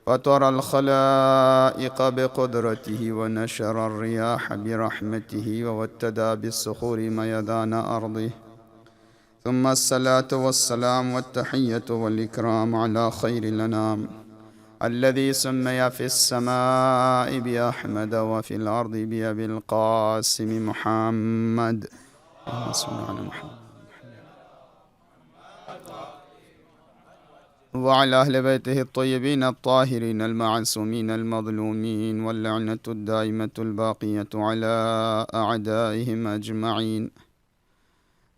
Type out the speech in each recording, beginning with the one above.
فطر الخلائق بقدرته ونشر الرياح برحمته ووتدى بالصخور ميدان أرضه ثم الصلاة والسلام والتحية والإكرام على خير الأنام الذي سمي في السماء بأحمد وفي الأرض بأبي القاسم محمد. اللهم صل على محمد وعلى أهل بيته الطيبين الطاهرين المعصومين المظلومين واللعنة الدائمة الباقية على أعدائهم أجمعين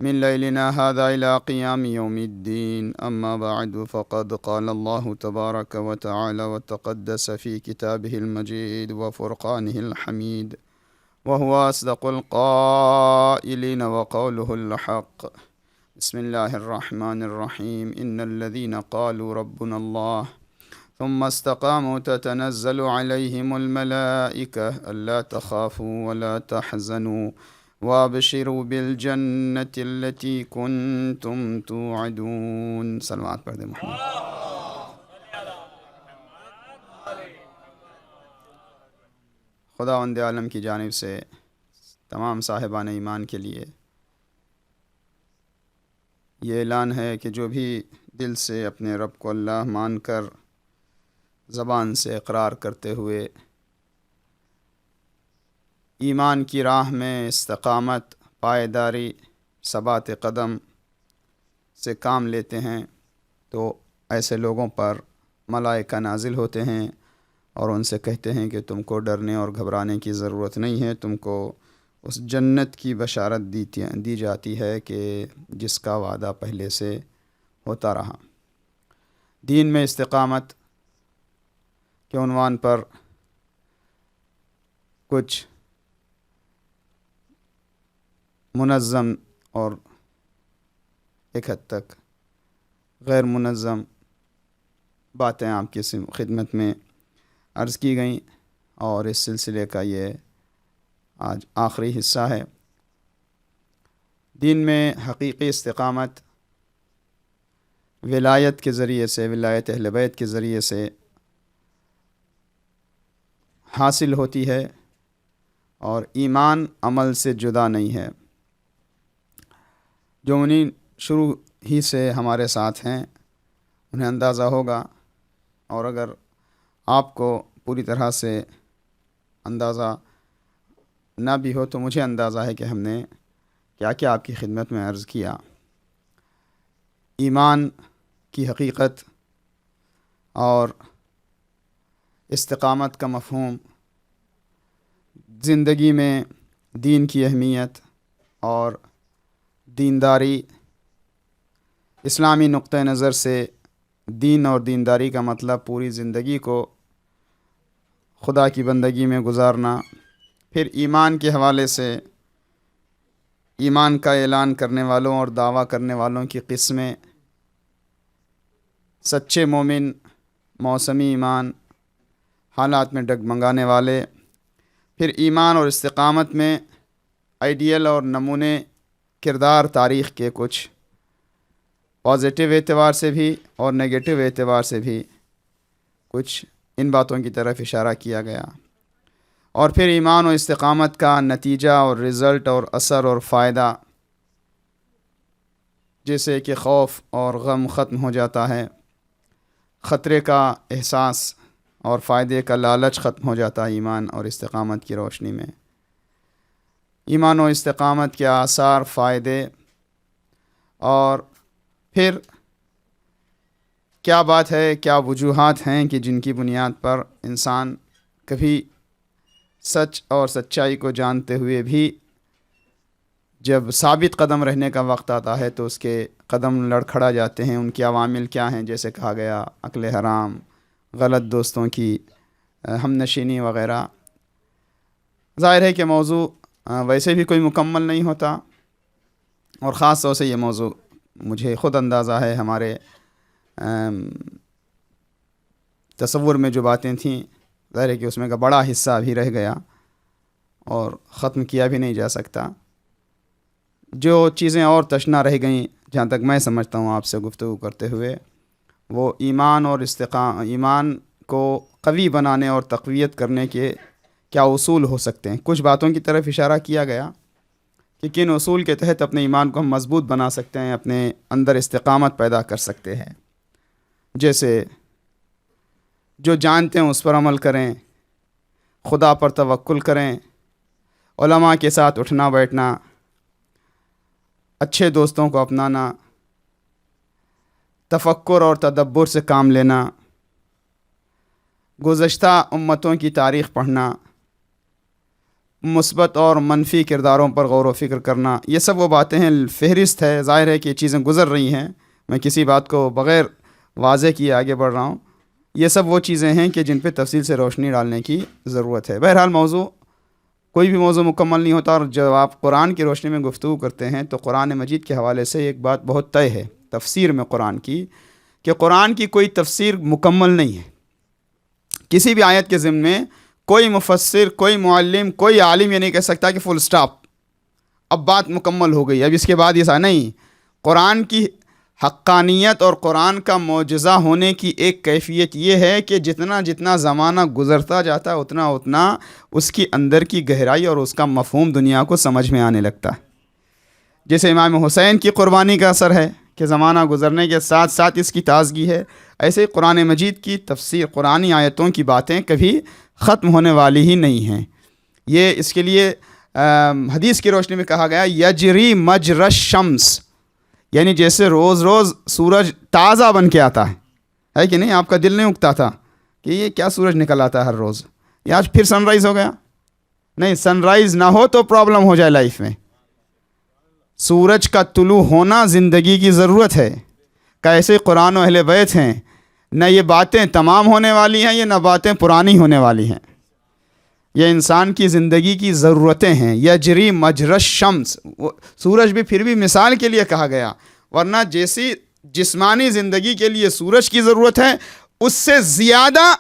من ليلنا هذا إلى قيام يوم الدين. أما بعد، فقد قال الله تبارك وتعالى وتقدس في كتابه المجيد وفرقانه الحميد، وهو أصدق القائلين وقوله الحق. بسم الله الرحمن الرحيم. إن الذين قالوا ربنا الله ثم استقاموا تتنزل عليهم الملائكة ألا تخافوا ولا تحزنوا وابشروا بالجنة التي كنتم توعدون. صلوات پڑھ دیں محمد. خداوند عالم کی جانب سے تمام صاحبان ایمان کے لیے یہ اعلان ہے کہ جو بھی دل سے اپنے رب کو اللہ مان کر زبان سے اقرار کرتے ہوئے ایمان کی راہ میں استقامت، پائیداری، ثبات قدم سے کام لیتے ہیں تو ایسے لوگوں پر ملائکہ نازل ہوتے ہیں اور ان سے کہتے ہیں کہ تم کو ڈرنے اور گھبرانے کی ضرورت نہیں ہے، تم کو اس جنت کی بشارت دی جاتی ہے کہ جس کا وعدہ پہلے سے ہوتا رہا. دین میں استقامت کے عنوان پر کچھ منظم اور ایک حد تک غیر منظم باتیں آپ کی خدمت میں عرض کی گئیں، اور اس سلسلے کا یہ آج آخری حصہ ہے. دین میں حقیقی استقامت ولایت کے ذریعے سے، ولایت اہل بیت کے ذریعے سے حاصل ہوتی ہے، اور ایمان عمل سے جدا نہیں ہے. جو انہیں شروع ہی سے ہمارے ساتھ ہیں انہیں اندازہ ہوگا، اور اگر آپ کو پوری طرح سے اندازہ نہ بھی ہو تو مجھے اندازہ ہے کہ ہم نے کیا کیا آپ کی خدمت میں عرض کیا. ایمان کی حقیقت اور استقامت کا مفہوم، زندگی میں دین کی اہمیت اور دینداری، اسلامی نقطہ نظر سے دین اور دینداری کا مطلب پوری زندگی کو خدا کی بندگی میں گزارنا. پھر ایمان کے حوالے سے ایمان کا اعلان کرنے والوں اور دعویٰ کرنے والوں کی قسمیں، سچے مومن، موسمی ایمان، حالات میں ڈگمگانے والے. پھر ایمان اور استقامت میں آئیڈیل اور نمونے کردار تاریخ کے کچھ پازیٹیو اعتبار سے بھی اور نگیٹو اعتبار سے بھی کچھ ان باتوں کی طرف اشارہ کیا گیا. اور پھر ایمان و استقامت کا نتیجہ اور رزلٹ اور اثر اور فائدہ، جیسے کہ خوف اور غم ختم ہو جاتا ہے، خطرے کا احساس اور فائدے کا لالچ ختم ہو جاتا ہے ایمان اور استقامت کی روشنی میں. ایمان و استقامت کے آثار، فائدے، اور پھر کیا بات ہے، کیا وجوہات ہیں کہ جن کی بنیاد پر انسان کبھی سچ اور سچائی کو جانتے ہوئے بھی جب ثابت قدم رہنے کا وقت آتا ہے تو اس کے قدم لڑکھڑا جاتے ہیں. ان کے عوامل کیا ہیں؟ جیسے کہا گیا اکل حرام، غلط دوستوں کی ہم نشینی وغیرہ. ظاہر ہے کہ موضوع ویسے بھی کوئی مکمل نہیں ہوتا، اور خاص طور سے یہ موضوع مجھے خود اندازہ ہے ہمارے تصور میں جو باتیں تھیں، ظاہر ہے کہ اس میں کا بڑا حصہ ابھی رہ گیا اور ختم کیا بھی نہیں جا سکتا. جو چیزیں اور تشنا رہ گئیں، جہاں تک میں سمجھتا ہوں آپ سے گفتگو کرتے ہوئے، وہ ایمان اور ایمان کو قوی بنانے اور تقویت کرنے کے کیا اصول ہو سکتے ہیں. کچھ باتوں کی طرف اشارہ کیا گیا کہ کن اصول کے تحت اپنے ایمان کو ہم مضبوط بنا سکتے ہیں، اپنے اندر استقامت پیدا کر سکتے ہیں. جیسے جو جانتے ہیں اس پر عمل کریں، خدا پر توکل کریں، علماء کے ساتھ اٹھنا بیٹھنا، اچھے دوستوں کو اپنانا، تفکر اور تدبر سے کام لینا، گزشتہ امتوں کی تاریخ پڑھنا، مثبت اور منفی کرداروں پر غور و فکر کرنا. یہ سب وہ باتیں ہیں، فہرست ہے، ظاہر ہے کہ یہ چیزیں گزر رہی ہیں، میں کسی بات کو بغیر واضح کیے آگے بڑھ رہا ہوں. یہ سب وہ چیزیں ہیں کہ جن پہ تفصیل سے روشنی ڈالنے کی ضرورت ہے. بہرحال کوئی بھی موضوع مکمل نہیں ہوتا، اور جب آپ قرآن کی روشنی میں گفتگو کرتے ہیں تو قرآن مجید کے حوالے سے ایک بات بہت طے ہے تفسیر میں قرآن کی، کہ قرآن کی کوئی تفسیر مکمل نہیں ہے. کسی بھی آیت کے ضمن میں کوئی مفسر، کوئی معلم، کوئی عالم یہ نہیں کہہ سکتا کہ فل سٹاپ، اب بات مکمل ہو گئی، اب اس کے بعد ایسا نہیں. قرآن کی حقانیت اور قرآن کا معجزہ ہونے کی ایک کیفیت یہ ہے کہ جتنا جتنا زمانہ گزرتا جاتا ہے اتنا اتنا اس کی اندر کی گہرائی اور اس کا مفہوم دنیا کو سمجھ میں آنے لگتا ہے. جیسے امام حسین کی قربانی کا اثر ہے کہ زمانہ گزرنے کے ساتھ ساتھ اس کی تازگی ہے، ایسے ہی قرآن مجید کی تفسیر، قرآنی آیتوں کی باتیں کبھی ختم ہونے والی ہی نہیں ہیں. یہ اس کے لیے حدیث کی روشنی میں کہا گیا یجری مجر الشمس، یعنی جیسے روز روز سورج تازہ بن کے آتا ہے کہ نہیں؟ آپ کا دل نہیں اگتا تھا کہ یہ کیا سورج نکل آتا ہے ہر روز، یہ آج پھر سن رائز ہو گیا. نہیں، سن رائز نہ ہو تو پرابلم ہو جائے لائف میں. سورج کا طلوع ہونا زندگی کی ضرورت ہے. کیسے قرآن و اہل بیت ہیں، نہ یہ باتیں تمام ہونے والی ہیں، یہ نہ باتیں پرانی ہونے والی ہیں، یہ انسان کی زندگی کی ضرورتیں ہیں. یجری مجر الشمس، سورج بھی پھر بھی مثال کے لیے کہا گیا، ورنہ جیسی جسمانی زندگی کے لیے سورج کی ضرورت ہے، اس سے زیادہ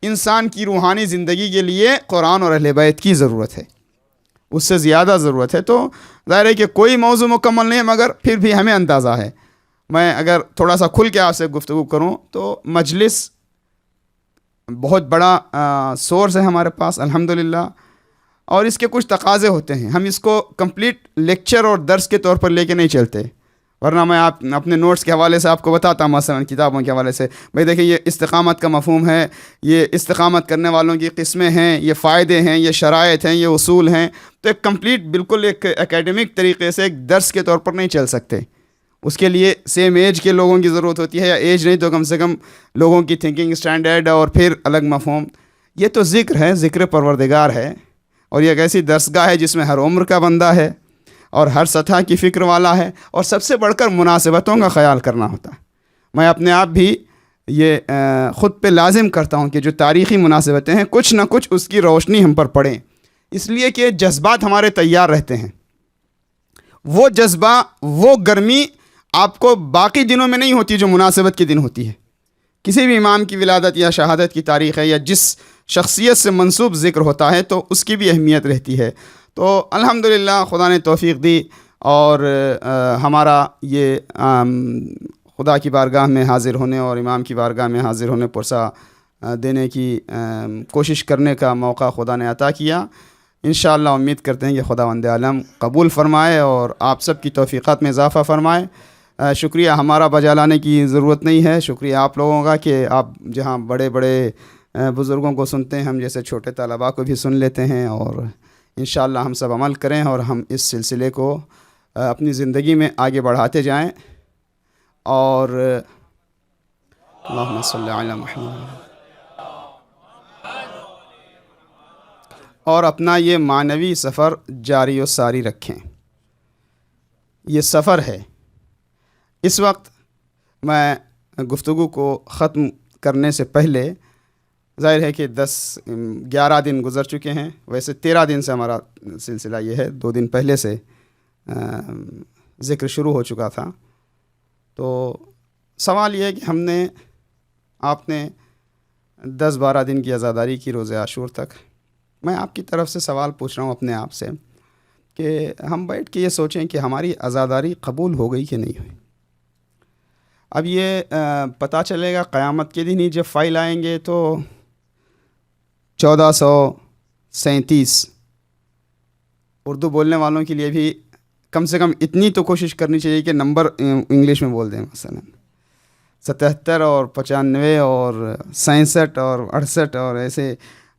انسان کی روحانی زندگی کے لیے قرآن اور اہل بیت کی ضرورت ہے، اس سے زیادہ ضرورت ہے. تو ظاہر ہے کہ کوئی موضوع مکمل نہیں ہے، مگر پھر بھی ہمیں اندازہ ہے. میں اگر تھوڑا سا کھل کے آپ سے گفتگو کروں تو مجلس بہت بڑا سورس ہے ہمارے پاس الحمدللہ، اور اس کے کچھ تقاضے ہوتے ہیں. ہم اس کو کمپلیٹ لیکچر اور درس کے طور پر لے کے نہیں چلتے، ورنہ میں اپنے نوٹس کے حوالے سے آپ کو بتاتا ہوں، مثلا کتابوں کے حوالے سے، بھئی دیکھیں یہ استقامت کا مفہوم ہے، یہ استقامت کرنے والوں کی قسمیں ہیں، یہ فائدے ہیں، یہ شرائط ہیں، یہ اصول ہیں. تو ایک کمپلیٹ بالکل ایک اکیڈمک طریقے سے ایک درس کے طور پر نہیں چل سکتے. اس کے لیے سیم ایج کے لوگوں کی ضرورت ہوتی ہے، یا ایج نہیں تو کم سے کم لوگوں کی تھنکنگ اسٹینڈرڈ اور پھر الگ مفہوم. یہ تو ذکر ہے، ذکر پروردگار ہے، اور یہ ایک ایسی درسگاہ ہے جس میں ہر عمر کا بندہ ہے اور ہر سطح کی فکر والا ہے، اور سب سے بڑھ کر مناسبتوں کا خیال کرنا ہوتا ہے. میں اپنے آپ بھی یہ خود پہ لازم کرتا ہوں کہ جو تاریخی مناسبتیں ہیں کچھ نہ کچھ اس کی روشنی ہم پر پڑیں، اس لیے کہ جذبات ہمارے تیار رہتے ہیں. وہ جذبہ، وہ گرمی آپ کو باقی دنوں میں نہیں ہوتی جو مناسبت کے دن ہوتی ہے. کسی بھی امام کی ولادت یا شہادت کی تاریخ ہے، یا جس شخصیت سے منسوب ذکر ہوتا ہے تو اس کی بھی اہمیت رہتی ہے. تو الحمدللہ خدا نے توفیق دی، اور ہمارا یہ خدا کی بارگاہ میں حاضر ہونے اور امام کی بارگاہ میں حاضر ہونے پرسہ دینے کی کوشش کرنے کا موقع خدا نے عطا کیا. انشاءاللہ امید کرتے ہیں کہ خداوند عالم قبول فرمائے اور آپ سب کی توفیقات میں اضافہ فرمائے. شکریہ، ہمارا بجا لانے کی ضرورت نہیں ہے، شکریہ آپ لوگوں کا کہ آپ جہاں بڑے بڑے بزرگوں کو سنتے ہیں، ہم جیسے چھوٹے طلباء کو بھی سن لیتے ہیں، اور انشاءاللہ ہم سب عمل کریں اور ہم اس سلسلے کو اپنی زندگی میں آگے بڑھاتے جائیں. اور اللہم صلی علی محمد، اور اپنا یہ معنوی سفر جاری و ساری رکھیں. یہ سفر ہے. اس وقت میں گفتگو کو ختم کرنے سے پہلے، ظاہر ہے کہ 11 دن گزر چکے ہیں، ویسے 13 دن سے ہمارا سلسلہ یہ ہے، 2 دن پہلے سے ذکر شروع ہو چکا تھا. تو سوال یہ ہے کہ آپ نے 10-12 دن کی عزاداری کی روز عاشور تک. میں آپ کی طرف سے سوال پوچھ رہا ہوں اپنے آپ سے کہ ہم بیٹھ کے یہ سوچیں کہ ہماری عزاداری قبول ہو گئی کہ نہیں ہوئی. اب یہ پتہ چلے گا قیامت کے دن ہی، جب فائل آئیں گے تو 1437 اردو بولنے والوں کے لیے بھی کم سے کم اتنی تو کوشش کرنی چاہیے کہ نمبر انگلش میں بول دیں، مثلا 77 اور 95 اور 67 اور 68 اور ایسے.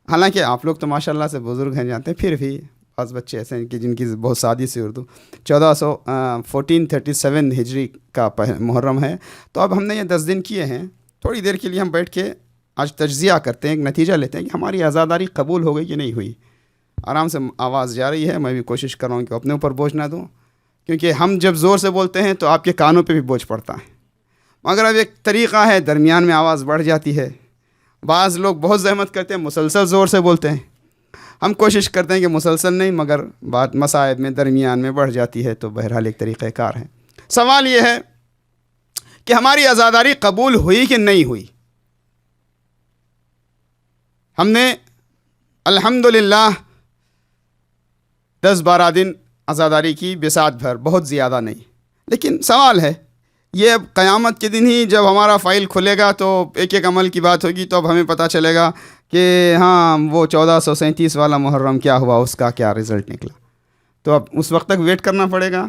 حالانکہ آپ لوگ تو ماشاء اللہ سے بزرگ ہیں جانتے ہیں، پھر بھی بعض بچے ایسے ہیں کہ جن کی بہت سادی سی اردو. 1437 ہجری کا محرم ہے. تو اب ہم نے یہ 10 دن کیے ہیں. تھوڑی دیر کے لیے ہم بیٹھ کے آج تجزیہ کرتے ہیں، ایک نتیجہ لیتے ہیں کہ ہماری عزاداری قبول ہو گئی کہ نہیں ہوئی. آرام سے آواز جا رہی ہے، میں بھی کوشش کر رہا ہوں کہ اپنے اوپر بوجھ نہ دوں، کیونکہ ہم جب زور سے بولتے ہیں تو آپ کے کانوں پہ بھی بوجھ پڑتا ہے. مگر اب ایک طریقہ ہے، درمیان میں آواز بڑھ جاتی ہے. بعض لوگ بہت زحمت کرتے ہیں، مسلسل زور سے بولتے ہیں. ہم کوشش کرتے ہیں کہ مسلسل نہیں، مگر بات مصائب میں درمیان میں بڑھ جاتی ہے. تو بہرحال ایک طریقہ کار ہے. سوال یہ ہے کہ ہماری عزاداری قبول ہوئی کہ نہیں ہوئی. ہم نے الحمدللہ 10-12 دن عزاداری کی، بساط بھر، بہت زیادہ نہیں. لیکن سوال ہے یہ، اب قیامت کے دن ہی جب ہمارا فائل کھلے گا تو ایک ایک عمل کی بات ہوگی، تو اب ہمیں پتہ چلے گا کہ ہاں وہ 1437 والا محرم کیا ہوا، اس کا کیا رزلٹ نکلا. تو اب اس وقت تک ویٹ کرنا پڑے گا،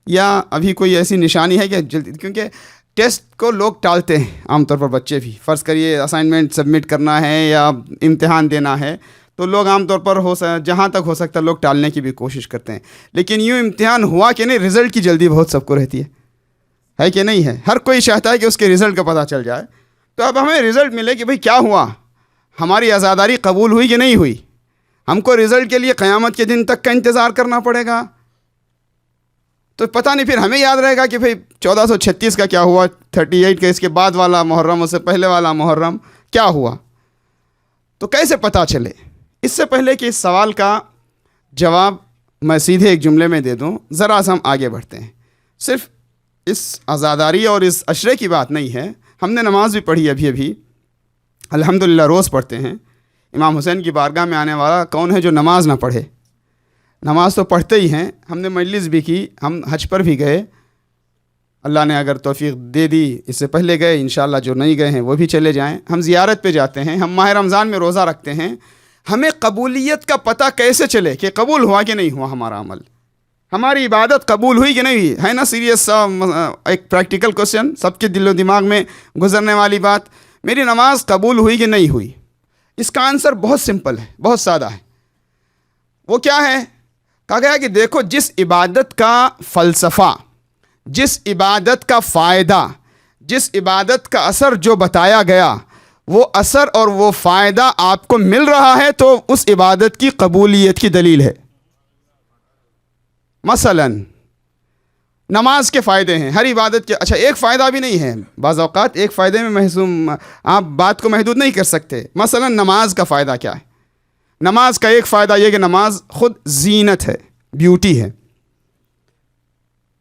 یا ابھی کوئی ایسی نشانی ہے کہ جلدی؟ کیونکہ ٹیسٹ کو لوگ ٹالتے ہیں عام طور پر. بچے بھی فرض کریے اسائنمنٹ سبمٹ کرنا ہے یا امتحان دینا ہے، تو لوگ عام طور پر جہاں تک ہو سکتا ہے لوگ ٹالنے کی بھی کوشش کرتے ہیں. لیکن یوں امتحان ہوا کہ نہیں، رزلٹ کی جلدی بہت سب کو رہتی ہے کہ نہیں ہے؟ ہر کوئی چاہتا ہے کہ اس کے رزلٹ کا پتہ چل جائے. تو اب ہمیں رزلٹ ملے کہ بھئی کیا ہوا، ہماری عزاداری قبول ہوئی کہ نہیں ہوئی. ہم کو رزلٹ کے لیے قیامت کے دن تک کا انتظار کرنا پڑے گا. تو پتہ نہیں پھر ہمیں یاد رہے گا کہ بھئی 1436 کا کیا ہوا، 38 کا، اس کے بعد والا محرم، اس سے پہلے والا محرم کیا ہوا. تو کیسے پتہ چلے؟ اس سے پہلے کہ اس سوال کا جواب میں سیدھے ایک جملے میں دے دوں، ذرا سا ہم آگے بڑھتے ہیں. صرف اس عزاداری اور اس عشرے کی بات نہیں ہے. ہم نے نماز بھی پڑھی ابھی الحمدللہ، روز پڑھتے ہیں. امام حسین کی بارگاہ میں آنے والا کون ہے جو نماز نہ پڑھے؟ نماز تو پڑھتے ہی ہیں. ہم نے مجلس بھی کی، ہم حج پر بھی گئے، اللہ نے اگر توفیق دے دی اس سے پہلے گئے، انشاءاللہ جو نہیں گئے ہیں وہ بھی چلے جائیں. ہم زیارت پہ جاتے ہیں، ہم ماہ رمضان میں روزہ رکھتے ہیں. ہمیں قبولیت کا پتہ کیسے چلے کہ قبول ہوا کہ نہیں ہوا ہمارا عمل، ہماری عبادت قبول ہوئی کہ نہیں ہوئی؟ ہے نا سیریس سا ایک پریکٹیکل کوشچن، سب کے دل و دماغ میں گزرنے والی بات. میری نماز قبول ہوئی کہ نہیں ہوئی؟ اس کا آنسر بہت سمپل ہے، بہت سادہ ہے. وہ کیا ہے؟ کہا گیا کہ دیکھو، جس عبادت کا فلسفہ، جس عبادت کا فائدہ، جس عبادت کا اثر جو بتایا گیا، وہ اثر اور وہ فائدہ آپ کو مل رہا ہے تو اس عبادت کی قبولیت کی دلیل ہے. مثلا نماز کے فائدے ہیں، ہر عبادت کے. اچھا، ایک فائدہ بھی نہیں ہے، بعض اوقات ایک فائدے میں آپ بات کو محدود نہیں کر سکتے. مثلا نماز کا فائدہ کیا ہے؟ نماز کا ایک فائدہ یہ کہ نماز خود زینت ہے، بیوٹی ہے.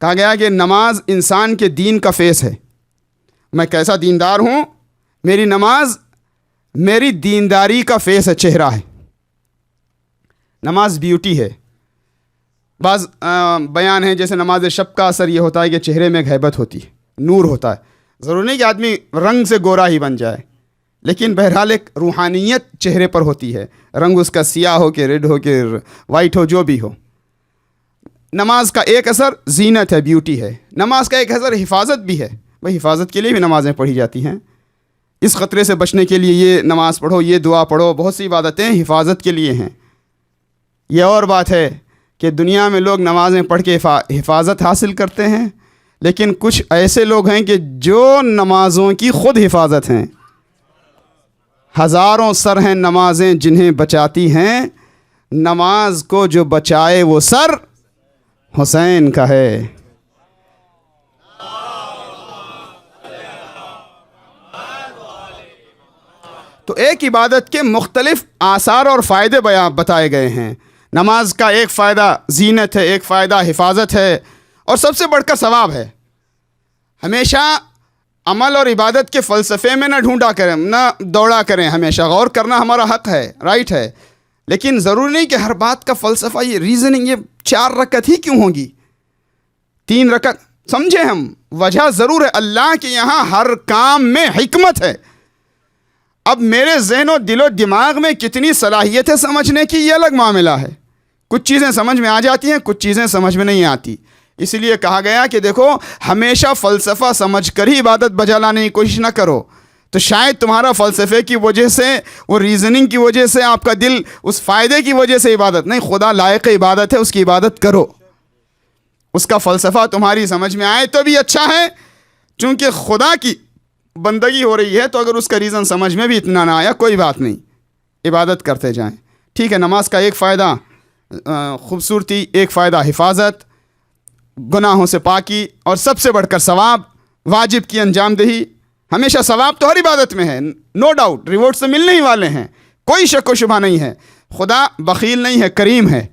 کہا گیا کہ نماز انسان کے دین کا فیس ہے. میں کیسا دیندار ہوں، میری نماز میری دینداری کا فیس ہے، چہرہ ہے. نماز بیوٹی ہے. بعض بیان ہیں جیسے نماز شب کا اثر یہ ہوتا ہے کہ چہرے میں غیبت ہوتی ہے، نور ہوتا ہے. ضروری نہیں کہ آدمی رنگ سے گورا ہی بن جائے، لیکن بہرحال ایک روحانیت چہرے پر ہوتی ہے، رنگ اس کا سیاہ ہو کہ ریڈ ہو کہ وائٹ ہو، جو بھی ہو. نماز کا ایک اثر زینت ہے، بیوٹی ہے. نماز کا ایک اثر حفاظت بھی ہے. بھئی حفاظت کے لیے بھی نمازیں پڑھی جاتی ہیں. اس خطرے سے بچنے کے لیے یہ نماز پڑھو، یہ دعا پڑھو، بہت سی عبادتیں حفاظت کے لیے ہیں. یہ اور بات ہے کہ دنیا میں لوگ نمازیں پڑھ کے حفاظت حاصل کرتے ہیں، لیکن کچھ ایسے لوگ ہیں کہ جو نمازوں کی خود حفاظت ہیں. ہزاروں سر ہیں نمازیں جنہیں بچاتی ہیں، نماز کو جو بچائے وہ سر حسین کا ہے. تو ایک عبادت کے مختلف آثار اور فائدے بتائے گئے ہیں. نماز کا ایک فائدہ زینت ہے، ایک فائدہ حفاظت ہے، اور سب سے بڑھ کر ثواب ہے. ہمیشہ عمل اور عبادت کے فلسفے میں نہ ڈھونڈا کریں، نہ دوڑا کریں. ہمیشہ غور کرنا ہمارا حق ہے، رائٹ ہے، لیکن ضروری نہیں کہ ہر بات کا فلسفہ، یہ ریزننگ، یہ 4 رکعت ہی کیوں ہوگی، 3 رکعت. سمجھیں ہم، وجہ ضرور ہے. اللہ کے یہاں ہر کام میں حکمت ہے. اب میرے ذہن و دل و دماغ میں کتنی صلاحیت ہے سمجھنے کی، یہ الگ معاملہ ہے. کچھ چیزیں سمجھ میں آ جاتی ہیں، کچھ چیزیں سمجھ میں نہیں آتی. اس لیے کہا گیا کہ دیکھو ہمیشہ فلسفہ سمجھ کر ہی عبادت بجا لانے کی کوشش نہ کرو. تو شاید تمہارا فلسفے کی وجہ سے، وہ ریزننگ کی وجہ سے، آپ کا دل اس فائدے کی وجہ سے عبادت نہیں. خدا لائق عبادت ہے، اس کی عبادت کرو. اس کا فلسفہ تمہاری سمجھ میں آئے تو بھی اچھا ہے، چونکہ خدا کی بندگی ہو رہی ہے. تو اگر اس کا ریزن سمجھ میں بھی اتنا نہ آیا کوئی بات نہیں، عبادت کرتے جائیں. ٹھیک ہے، نماز کا ایک فائدہ خوبصورتی، ایک فائدہ حفاظت، گناہوں سے پاکی، اور سب سے بڑھ کر ثواب، واجب کی انجام دہی. ہمیشہ ثواب تو ہر عبادت میں ہے، نو ڈاؤٹ، ریوارڈ تو ملنے ہی والے ہیں، کوئی شک و شبہ نہیں ہے. خدا بخیل نہیں ہے، کریم ہے،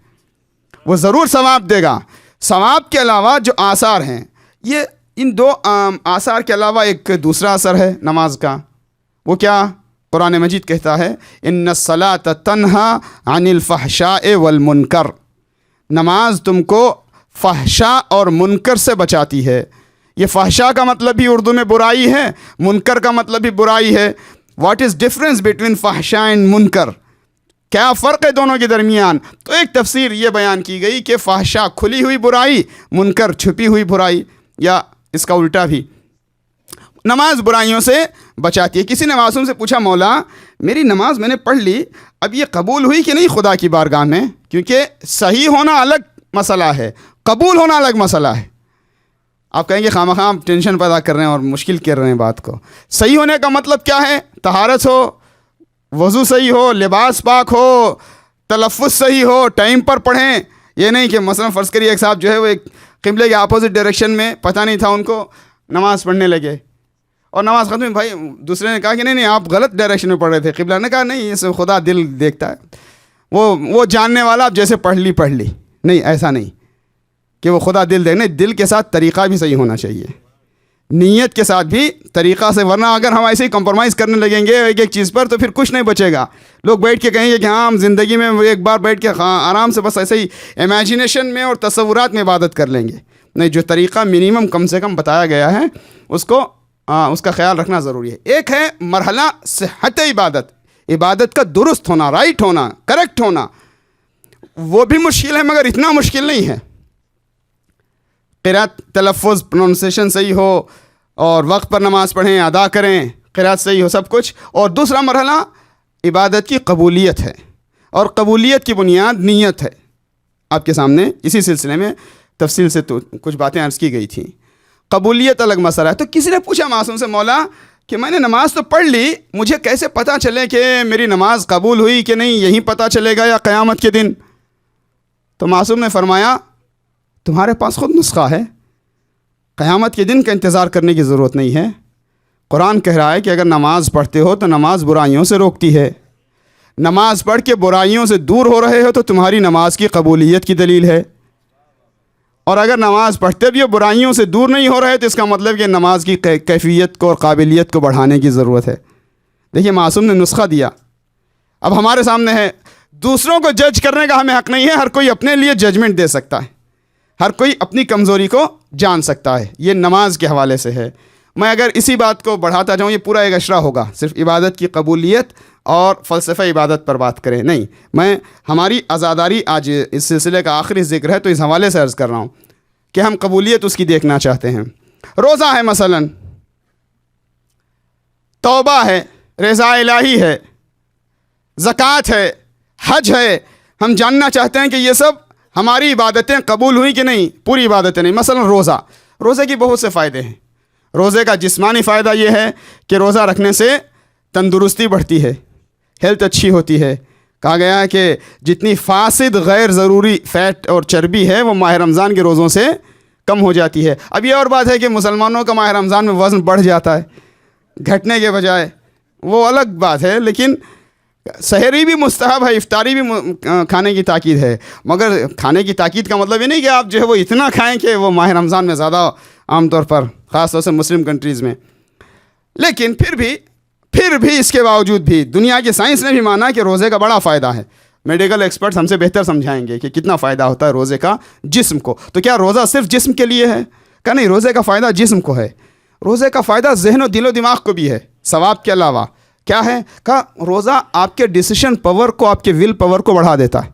وہ ضرور ثواب دے گا. ثواب کے علاوہ جو آثار ہیں، یہ ان دو آثار کے علاوہ ایک دوسرا اثر ہے نماز کا. وہ کیا؟ قرآن مجید کہتا ہے ان الصلاۃ تنہی عن الفحشاء والمنکر. نماز تم کو فحشاء اور منکر سے بچاتی ہے. یہ فحشاء کا مطلب بھی اردو میں برائی ہے، منکر کا مطلب بھی برائی ہے. واٹ از ڈفرینس بٹوین فحشاء اینڈ منکر؟ کیا فرق ہے دونوں کے درمیان؟ تو ایک تفسیر یہ بیان کی گئی کہ فحشاء کھلی ہوئی برائی، منکر چھپی ہوئی برائی، یا اس کا الٹا بھی. نماز برائیوں سے بچاتی ہے. کسی نے معصوم سے پوچھا مولا میری نماز میں نے پڑھ لی، اب یہ قبول ہوئی کہ نہیں خدا کی بارگاہ میں؟ کیونکہ صحیح ہونا الگ مسئلہ ہے، قبول ہونا الگ مسئلہ ہے. آپ کہیں گے خواہ ٹینشن پیدا کر رہے ہیں اور مشکل کر رہے ہیں بات کو. صحیح ہونے کا مطلب کیا ہے؟ طہارت ہو، وضو صحیح ہو، لباس پاک ہو، تلفظ صحیح ہو، ٹائم پر پڑھیں. یہ نہیں کہ مثلا فرض کریے ایک صاحب جو ہے وہ ایک قبلے کے اپوزٹ ڈائریکشن میں، پتہ نہیں تھا ان کو، نماز پڑھنے لگے اور نماز ختم. بھائی دوسرے نے کہا کہ نہیں آپ غلط ڈائریکشن میں پڑھ رہے تھے. قبلہ نے کہا نہیں، اس خدا دل دیکھتا ہے، وہ جاننے والا، اب جیسے پڑھ لی. نہیں، ایسا نہیں کہ وہ خدا دل دیکھ، نہیں، دل کے ساتھ طریقہ بھی صحیح ہونا چاہیے، نیت کے ساتھ بھی طریقہ سے. ورنہ اگر ہم ایسے ہی کمپرومائز کرنے لگیں گے ایک ایک چیز پر تو پھر کچھ نہیں بچے گا. لوگ بیٹھ کے کہیں گے کہ ہاں ہم زندگی میں ایک بار بیٹھ کے آرام سے بس ایسے ہی امیجنیشن میں اور تصورات میں عبادت کر لیں گے. نہیں، جو طریقہ منیمم کم سے کم بتایا گیا ہے اس کا خیال رکھنا ضروری ہے. ایک ہے مرحلہ صحت عبادت، عبادت کا درست ہونا، رائٹ ہونا، کریکٹ ہونا. وہ بھی مشکل ہے مگر اتنا مشکل نہیں ہے. قرات، تلفظ، پروننسیشن صحیح ہو اور وقت پر نماز پڑھیں، ادا کریں، قرات صحیح ہو، سب کچھ. اور دوسرا مرحلہ عبادت کی قبولیت ہے، اور قبولیت کی بنیاد نیت ہے. آپ کے سامنے اسی سلسلے میں تفصیل سے تو کچھ باتیں عرض کی گئی تھیں. قبولیت الگ مسئلہ ہے. تو کسی نے پوچھا معصوم سے مولا کہ میں نے نماز تو پڑھ لی، مجھے کیسے پتہ چلے کہ میری نماز قبول ہوئی کہ نہیں؟ یہیں پتہ چلے گا یا قیامت کے دن؟ تو معصوم نے فرمایا تمہارے پاس خود نسخہ ہے، قیامت کے دن کا انتظار کرنے کی ضرورت نہیں ہے. قرآن کہہ رہا ہے کہ اگر نماز پڑھتے ہو تو نماز برائیوں سے روکتی ہے. نماز پڑھ کے برائیوں سے دور ہو رہے ہو تو تمہاری نماز کی قبولیت کی دلیل ہے. اور اگر نماز پڑھتے بھی ہو برائیوں سے دور نہیں ہو رہے تو اس کا مطلب کہ نماز کی کیفیت کو اور قابلیت کو بڑھانے کی ضرورت ہے. دیکھیے معصوم نے نسخہ دیا، اب ہمارے سامنے ہے. دوسروں کو جج کرنے کا ہمیں حق نہیں ہے. ہر کوئی اپنے لیے ججمنٹ دے سکتا ہے، ہر کوئی اپنی کمزوری کو جان سکتا ہے. یہ نماز کے حوالے سے ہے. میں اگر اسی بات کو بڑھاتا جاؤں یہ پورا ایک اشرا ہوگا، صرف عبادت کی قبولیت اور فلسفہ عبادت پر بات کریں. نہیں، میں ہماری عزاداری آج اس سلسلے کا آخری ذکر ہے تو اس حوالے سے عرض کر رہا ہوں کہ ہم قبولیت اس کی دیکھنا چاہتے ہیں. روزہ ہے مثلا، توبہ ہے، رضا الہی ہے، زکوٰۃ ہے، حج ہے. ہم جاننا چاہتے ہیں کہ یہ سب ہماری عبادتیں قبول ہوئی کہ نہیں. پوری عبادتیں نہیں. مثلا روزے کی بہت سے فائدے ہیں. روزے کا جسمانی فائدہ یہ ہے کہ روزہ رکھنے سے تندرستی بڑھتی ہے، ہیلتھ اچھی ہوتی ہے. کہا گیا ہے کہ جتنی فاسد غیر ضروری فیٹ اور چربی ہے وہ ماہ رمضان کے روزوں سے کم ہو جاتی ہے. اب یہ اور بات ہے کہ مسلمانوں کا ماہ رمضان میں وزن بڑھ جاتا ہے گھٹنے کے بجائے، وہ الگ بات ہے. لیکن سحری بھی مستحب ہے، افطاری بھی کھانے کی تاکید ہے. مگر کھانے کی تاکید کا مطلب یہ نہیں کہ آپ جو ہے وہ اتنا کھائیں کہ وہ ماہ رمضان میں زیادہ، عام طور پر خاص طور سے مسلم کنٹریز میں. لیکن پھر بھی اس کے باوجود بھی دنیا کی سائنس نے بھی مانا کہ روزے کا بڑا فائدہ ہے. میڈیکل ایکسپرٹس ہم سے بہتر سمجھائیں گے کہ کتنا فائدہ ہوتا ہے روزے کا جسم کو. تو کیا روزہ صرف جسم کے لیے ہے؟ کہ نہیں، روزے کا فائدہ جسم کو ہے. روزے کا فائدہ ذہن و دل و دماغ کو بھی ہے ثواب کے علاوہ. کیا ہے؟ کہا روزہ آپ کے ڈیسیشن پاور کو، آپ کے ول پاور کو بڑھا دیتا ہے۔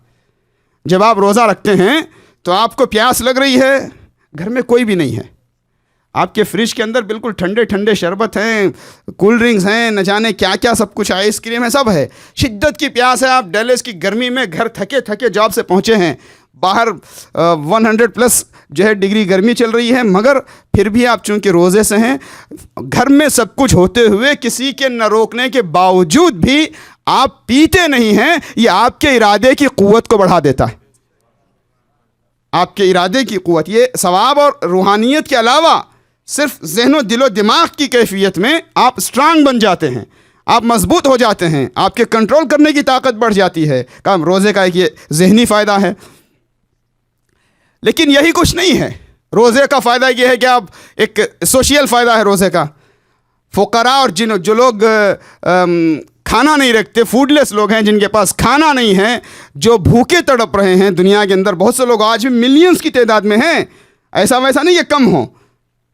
جب آپ روزہ رکھتے ہیں تو آپ کو پیاس لگ رہی ہے، گھر میں کوئی بھی نہیں ہے، آپ کے فریج کے اندر بالکل ٹھنڈے ٹھنڈے شربت ہیں، کول ڈرنکس ہیں، نہ جانے کیا کیا سب کچھ، آئس کریم ہے، سب ہے، شدت کی پیاس ہے، آپ ڈیلس کی گرمی میں گھر تھکے تھکے جاب سے پہنچے ہیں، باہر 100+ جو ہے ڈگری گرمی چل رہی ہے، مگر پھر بھی آپ چونکہ روزے سے ہیں، گھر میں سب کچھ ہوتے ہوئے کسی کے نہ روکنے کے باوجود بھی آپ پیتے نہیں ہیں۔ یہ آپ کے ارادے کی قوت کو بڑھا دیتا ہے، آپ کے ارادے کی قوت۔ یہ ثواب اور روحانیت کے علاوہ صرف ذہن و دل و دماغ کی کیفیت میں آپ اسٹرانگ بن جاتے ہیں، آپ مضبوط ہو جاتے ہیں، آپ کے کنٹرول کرنے کی طاقت بڑھ جاتی ہے۔ کام روزے کا ایک یہ ذہنی فائدہ ہے، لیکن یہی کچھ نہیں ہے۔ روزے کا فائدہ یہ ہے کہ آپ ایک سوشل فائدہ ہے روزے کا۔ فقراء اور جو لوگ کھانا نہیں رکھتے، فوڈ لیس لوگ ہیں، جن کے پاس کھانا نہیں ہے، جو بھوکے تڑپ رہے ہیں دنیا کے اندر، بہت سے لوگ آج بھی ملینز کی تعداد میں ہیں، ایسا ویسا نہیں کہ کم ہوں،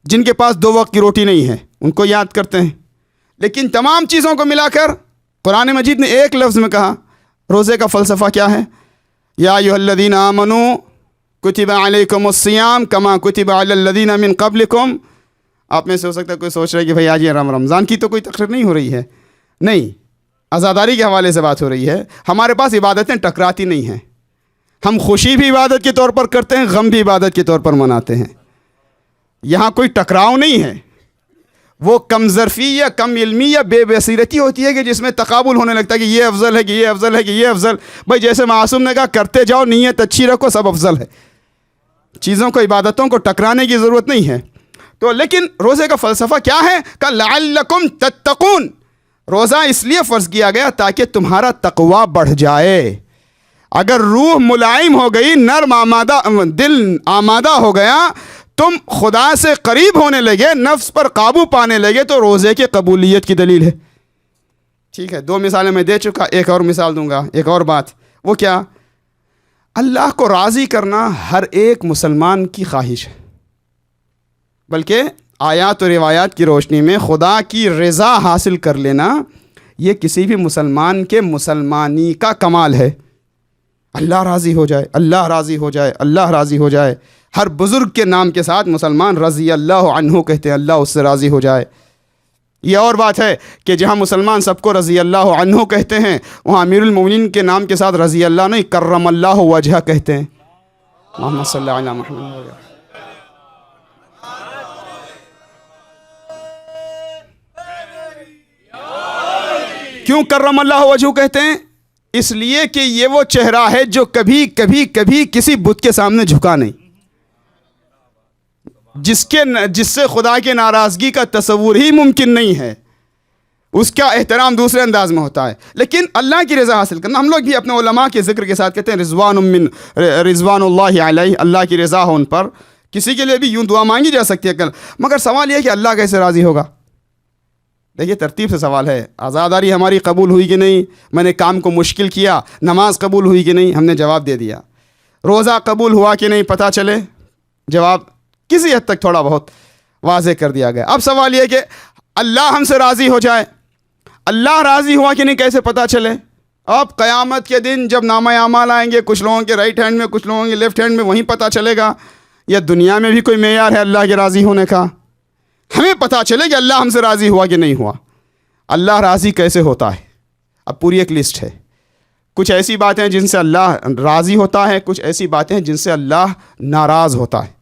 جن کے پاس 2 وقت کی روٹی نہیں ہے، ان کو یاد کرتے ہیں۔ لیکن تمام چیزوں کو ملا کر قرآن مجید نے ایک لفظ میں کہا روزے کا فلسفہ کیا ہے؟ یا ایھا الذین آمنوا کتب علیکم الصیام کما کتب علی الذین من قبلکم۔ آپ میں سے ہو سکتا ہے کوئی سوچ رہا ہے کہ بھائی آج یہ رمضان کی تو کوئی تقریر نہیں ہو رہی ہے، نہیں، عزاداری کے حوالے سے بات ہو رہی ہے۔ ہمارے پاس عبادتیں ٹکراتی نہیں ہیں، ہم خوشی بھی عبادت کے طور پر کرتے ہیں، غم بھی عبادت کے طور پر مناتے ہیں، یہاں کوئی ٹکراؤ نہیں ہے۔ وہ کم ظرفی یا کم علمی یا بے بصیرتی ہوتی ہے کہ جس میں تقابل ہونے لگتا ہے کہ یہ افضل ہے، کہ یہ افضل ہے، کہ یہ افضل۔ بھائی جیسے معصوم نے کہا کرتے جاؤ، نیت اچھی رکھو، سب افضل ہے۔ چیزوں کو، عبادتوں کو ٹکرانے کی ضرورت نہیں ہے۔ تو لیکن روزے کا فلسفہ کیا ہے؟ کہ لعلکم تتقون، روزہ اس لیے فرض کیا گیا تاکہ تمہارا تقوی بڑھ جائے۔ اگر روح ملائم ہو گئی، نرم آمادہ، دل آمادہ ہو گیا، تم خدا سے قریب ہونے لگے، نفس پر قابو پانے لگے، تو روزے کی قبولیت کی دلیل ہے۔ ٹھیک ہے، 2 مثالیں میں دے چکا، ایک اور مثال دوں گا۔ ایک اور بات، وہ کیا؟ اللہ کو راضی کرنا ہر ایک مسلمان کی خواہش ہے، بلکہ آیات و روایات کی روشنی میں خدا کی رضا حاصل کر لینا یہ کسی بھی مسلمان کے مسلمانی کا کمال ہے۔ اللہ راضی ہو جائے، اللہ راضی ہو جائے، اللہ راضی ہو جائے۔ ہر بزرگ کے نام کے ساتھ مسلمان رضی اللہ عنہ کہتے ہیں، اللہ اس سے راضی ہو جائے۔ یہ اور بات ہے کہ جہاں مسلمان سب کو رضی اللہ عنہ کہتے ہیں، وہاں امیر المومنین کے نام کے ساتھ رضی اللہ نہیں، کرم اللہ وجہ کہتے ہیں۔ محمد صلی اللہ علیہ محمد۔ کیوں کرم اللہ وجہ کہتے ہیں؟ اس لیے کہ یہ وہ چہرہ ہے جو کبھی کبھی کبھی کسی بت کے سامنے جھکا نہیں، جس سے خدا کے ناراضگی کا تصور ہی ممکن نہیں ہے، اس کا احترام دوسرے انداز میں ہوتا ہے۔ لیکن اللہ کی رضا حاصل کرنا، ہم لوگ بھی اپنے علماء کے ذکر کے ساتھ کہتے ہیں رضوان اللہ علیہ، اللہ کی رضا ہو ان پر۔ کسی کے لیے بھی یوں دعا مانگی جا سکتی ہے، مگر سوال یہ ہے کہ اللہ کیسے راضی ہوگا؟ دیکھیے ترتیب سے سوال ہے۔ عزاداری ہماری قبول ہوئی کہ نہیں؟ میں نے کام کو مشکل کیا، نماز قبول ہوئی کہ نہیں؟ ہم نے جواب دے دیا۔ روزہ قبول ہوا کہ نہیں پتہ چلے؟ جواب کسی حد تک تھوڑا بہت واضح کر دیا گیا۔ اب سوال یہ کہ اللہ ہم سے راضی ہو جائے، اللہ راضی ہوا کہ نہیں کیسے پتہ چلے؟ اب قیامت کے دن جب نامہ اعمال آئیں گے، کچھ لوگوں کے رائٹ ہینڈ میں، کچھ لوگوں کے لیفٹ ہینڈ میں، وہیں پتہ چلے گا۔ یا دنیا میں بھی کوئی معیار ہے اللہ کے راضی ہونے کا؟ ہمیں پتہ چلے کہ اللہ ہم سے راضی ہوا کہ نہیں ہوا۔ اللہ راضی کیسے ہوتا ہے؟ اب پوری ایک لسٹ ہے۔ کچھ ایسی باتیں جن سے اللہ راضی ہوتا ہے، کچھ ایسی باتیں جن سے اللہ ناراض ہوتا ہے،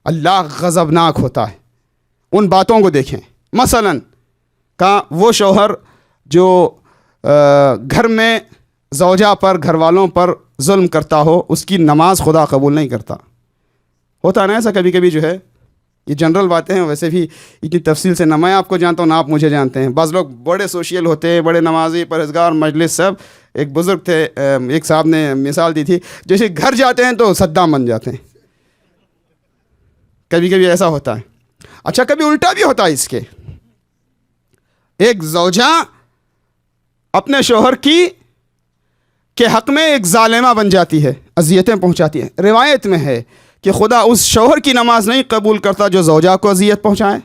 اللہ غضبناک ہوتا ہے۔ ان باتوں کو دیکھیں۔ مثلاً وہ شوہر جو گھر میں زوجہ پر، گھر والوں پر ظلم کرتا ہو، اس کی نماز خدا قبول نہیں کرتا۔ ہوتا نا ایسا کبھی کبھی جو ہے، یہ جنرل باتیں ہیں، ویسے بھی اتنی تفصیل سے نہ میں آپ کو جانتا ہوں نہ آپ مجھے جانتے ہیں۔ بعض لوگ بڑے سوشل ہوتے ہیں، بڑے نمازی، پرہیزگار، مجلس سب۔ ایک بزرگ تھے، ایک صاحب نے مثال دی تھی، جیسے گھر جاتے ہیں تو صدام بن جاتے ہیں۔ کبھی کبھی ایسا ہوتا ہے۔ اچھا کبھی الٹا بھی ہوتا ہے اس کے۔ ایک زوجہ اپنے شوہر کے حق میں ایک ظالمہ بن جاتی ہے، اذیتیں پہنچاتی ہے۔ روایت میں ہے کہ خدا اس شوہر کی نماز نہیں قبول کرتا جو زوجہ کو اذیت پہنچائے،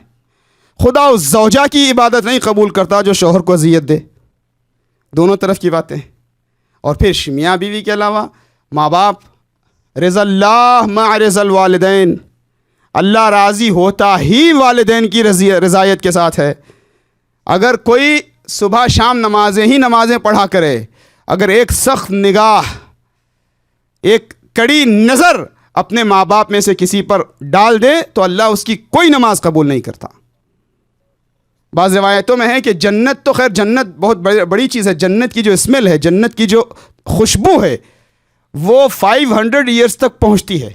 خدا اس زوجہ کی عبادت نہیں قبول کرتا جو شوہر کو اذیت دے۔ دونوں طرف کی باتیں. اور پھر میاں بیوی کے علاوہ ماں باپ، رضا اللہ مع رضا الوالدین، اللہ راضی ہوتا ہی والدین کی رضایت کے ساتھ ہے. اگر کوئی صبح شام نمازیں پڑھا کرے، اگر ایک سخت نگاہ، ایک کڑی نظر اپنے ماں باپ میں سے کسی پر ڈال دے تو اللہ اس کی کوئی نماز قبول نہیں کرتا. بعض روایتوں میں ہے کہ جنت، تو خیر جنت بہت بڑی چیز ہے، جنت کی جو اسمیل ہے، جنت کی جو خوشبو ہے وہ 500 ایئرز تک پہنچتی ہے.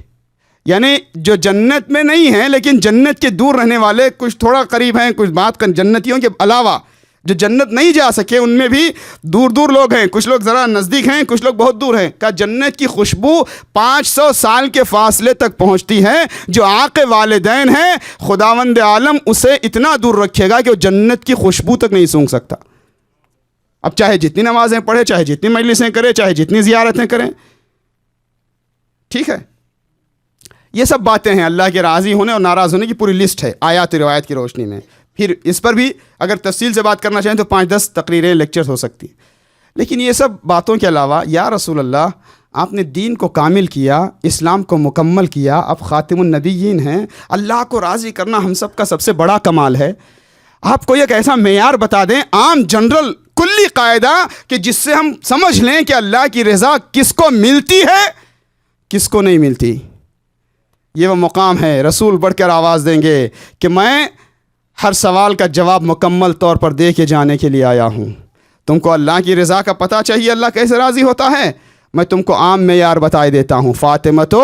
یعنی جو جنت میں نہیں ہیں لیکن جنت کے دور رہنے والے، کچھ تھوڑا قریب ہیں، کچھ بات کر جنتیوں کے علاوہ جو جنت نہیں جا سکے، ان میں بھی دور دور لوگ ہیں، کچھ لوگ ذرا نزدیک ہیں، کچھ لوگ بہت دور ہیں. کہ جنت کی خوشبو 500 سال کے فاصلے تک پہنچتی ہے. جو عاق والدین ہیں خداوند عالم اسے اتنا دور رکھے گا کہ وہ جنت کی خوشبو تک نہیں سونگھ سکتا. اب چاہے جتنی نمازیں پڑھے، چاہے جتنی مجلسیں کرے، چاہے جتنی زیارتیں کریں. ٹھیک ہے، یہ سب باتیں ہیں اللہ کے راضی ہونے اور ناراض ہونے کی پوری لسٹ ہے آیات و روایت کی روشنی میں. پھر اس پر بھی اگر تفصیل سے بات کرنا چاہیں تو 5-10 تقریریں، لیکچرز ہو سکتی ہیں. لیکن یہ سب باتوں کے علاوہ یا رسول اللہ آپ نے دین کو کامل کیا، اسلام کو مکمل کیا، آپ خاتم النبیین ہیں، اللہ کو راضی کرنا ہم سب کا سب سے بڑا کمال ہے. آپ کوئی ایک ایسا معیار بتا دیں، عام جنرل کلی قاعدہ کہ جس سے ہم سمجھ لیں کہ اللہ کی رضا کس کو ملتی ہے، کس کو نہیں ملتی. یہ وہ مقام ہے. رسول بڑھ کر آواز دیں گے کہ میں ہر سوال کا جواب مکمل طور پر دے کے جانے کے لیے آیا ہوں. تم کو اللہ کی رضا کا پتہ چاہیے، اللہ کیسے راضی ہوتا ہے. میں تم کو عام معیار بتائے دیتا ہوں. فاطمہ تو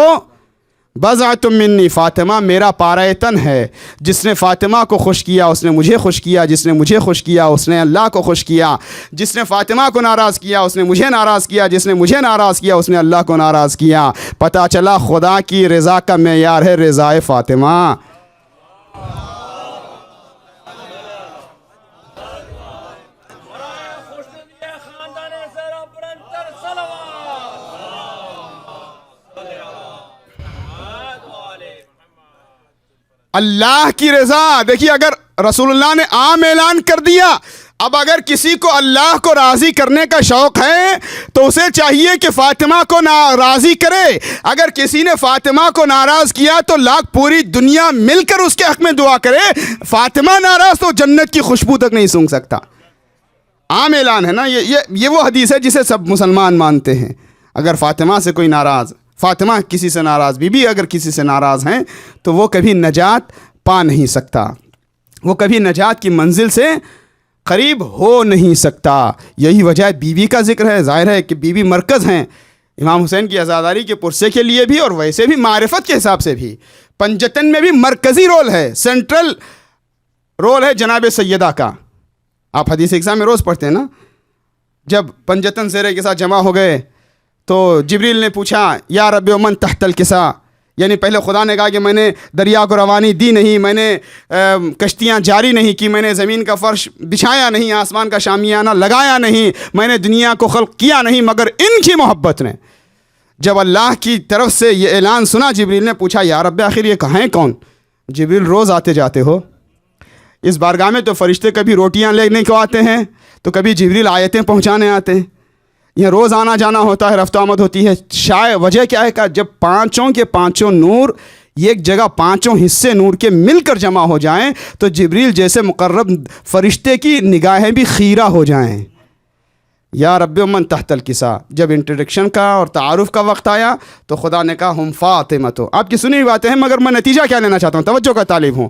بضعۃ منی، فاطمہ میرا پارہ تن ہے. جس نے فاطمہ کو خوش کیا اس نے مجھے خوش کیا، جس نے مجھے خوش کیا اس نے اللہ کو خوش کیا، جس نے فاطمہ کو ناراض کیا اس نے مجھے ناراض کیا، جس نے مجھے ناراض کیا اس نے اللہ کو ناراض کیا. پتہ چلا خدا کی رضا کا معیار ہے رضائے فاطمہ. اللہ کی رضا. دیکھیے اگر رسول اللہ نے عام اعلان کر دیا، اب اگر کسی کو اللہ کو راضی کرنے کا شوق ہے تو اسے چاہیے کہ فاطمہ کو راضی کرے. اگر کسی نے فاطمہ کو ناراض کیا تو لاکھ پوری دنیا مل کر اس کے حق میں دعا کرے. فاطمہ ناراض تو جنت کی خوشبو تک نہیں سونگھ سکتا. عام اعلان ہے نا. یہ وہ حدیث ہے جسے سب مسلمان مانتے ہیں. اگر فاطمہ سے کوئی ناراض، فاطمہ کسی سے ناراض، بی بی اگر کسی سے ناراض ہیں تو وہ کبھی نجات پا نہیں سکتا، وہ کبھی نجات کی منزل سے قریب ہو نہیں سکتا. یہی وجہ بیوی کا ذکر ہے. ظاہر ہے کہ بیوی مرکز ہیں امام حسین کی عزاداری کے پرسے کے لیے بھی، اور ویسے بھی معرفت کے حساب سے بھی. پنجتن میں بھی مرکزی رول ہے، سینٹرل رول ہے جناب سیدہ کا. آپ حدیث اقسام میں روز پڑھتے ہیں نا. جب پنجتن زیرے کے ساتھ جمع ہو گئے تو جبریل نے پوچھا یا رب من تحت الکسا، یعنی پہلے خدا نے کہا کہ میں نے دریا کو روانی دی نہیں، میں نے کشتیاں جاری نہیں کی، میں نے زمین کا فرش بچھایا نہیں، آسمان کا شامیانہ لگایا نہیں، میں نے دنیا کو خلق کیا نہیں، مگر ان کی محبت نے. جب اللہ کی طرف سے یہ اعلان سنا، جبریل نے پوچھا یا رب آخر یہ کہاں کون؟ جبریل روز آتے جاتے ہو اس بارگاہ میں. تو فرشتے کبھی روٹیاں لینے کو آتے ہیں تو کبھی جبریل آیتیں پہنچانے آتے ہیں. یہ روز آنا جانا ہوتا ہے، رفت آمد ہوتی ہے. شاید وجہ کیا ہے کہ جب پانچوں کے پانچوں نور ایک جگہ، پانچوں حصے نور کے مل کر جمع ہو جائیں تو جبریل جیسے مقرب فرشتے کی نگاہیں بھی خیرہ ہو جائیں. یا رب من تحت الکسا. جب انٹروڈکشن کا اور تعارف کا وقت آیا تو خدا نے کہا ہم فاطمہ. تو آپ کی سنی ہوئی باتیں ہیں مگر میں نتیجہ کیا لینا چاہتا ہوں، توجہ کا طالب ہوں.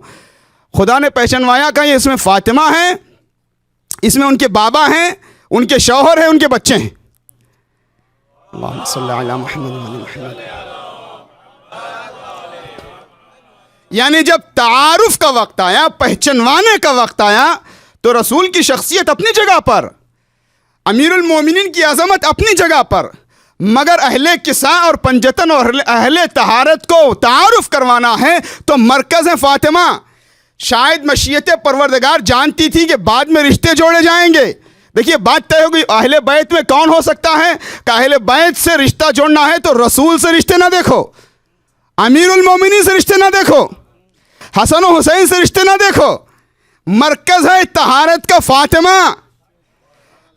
خدا نے پہچانوایا کہ یہ اس میں فاطمہ ہیں، اس میں ان کے بابا ہیں، ان کے شوہر ہیں، ان کے بچے ہیں. اللہم صلی علی محمد وعلی محمد. یعنی جب تعارف کا وقت آیا، پہچانوانے کا وقت آیا تو رسول کی شخصیت اپنی جگہ پر، امیر المومنین کی عظمت اپنی جگہ پر، مگر اہل کسا اور پنجتن اور اہل طہارت کو تعارف کروانا ہے تو مرکز ہے فاطمہ. شاید مشیت پروردگار جانتی تھی کہ بعد میں رشتے جوڑے جائیں گے. دیکھیے بات طے ہو گئی. اہل بیت میں کون ہو سکتا ہے کہ اہل بیت سے رشتہ جوڑنا ہے تو رسول سے رشتے نہ دیکھو، امیر المومنین سے رشتے نہ دیکھو، حسن و حسین سے رشتے نہ دیکھو. مرکز ہے طہارت کا فاطمہ.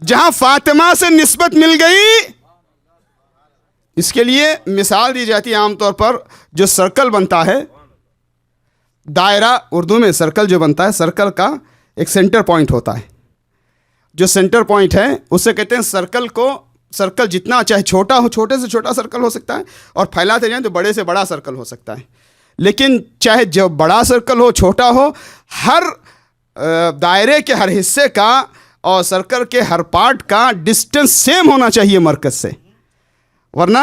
جہاں فاطمہ سے نسبت مل گئی، اس کے لیے مثال دی جاتی ہے عام طور پر جو سرکل بنتا ہے، دائرہ اردو میں سرکل جو بنتا ہے، سرکل کا ایک سینٹر پوائنٹ ہوتا ہے، جو سینٹر پوائنٹ ہے اسے کہتے ہیں سرکل کو، سرکل جتنا چاہے چھوٹا ہو، چھوٹے سے چھوٹا سرکل ہو سکتا ہے، اور پھیلاتے جائیں تو بڑے سے بڑا سرکل ہو سکتا ہے، لیکن چاہے جو بڑا سرکل ہو چھوٹا ہو، ہر دائرے کے ہر حصے کا اور سرکل کے ہر پارٹ کا ڈسٹنس سیم ہونا چاہیے مرکز سے، ورنہ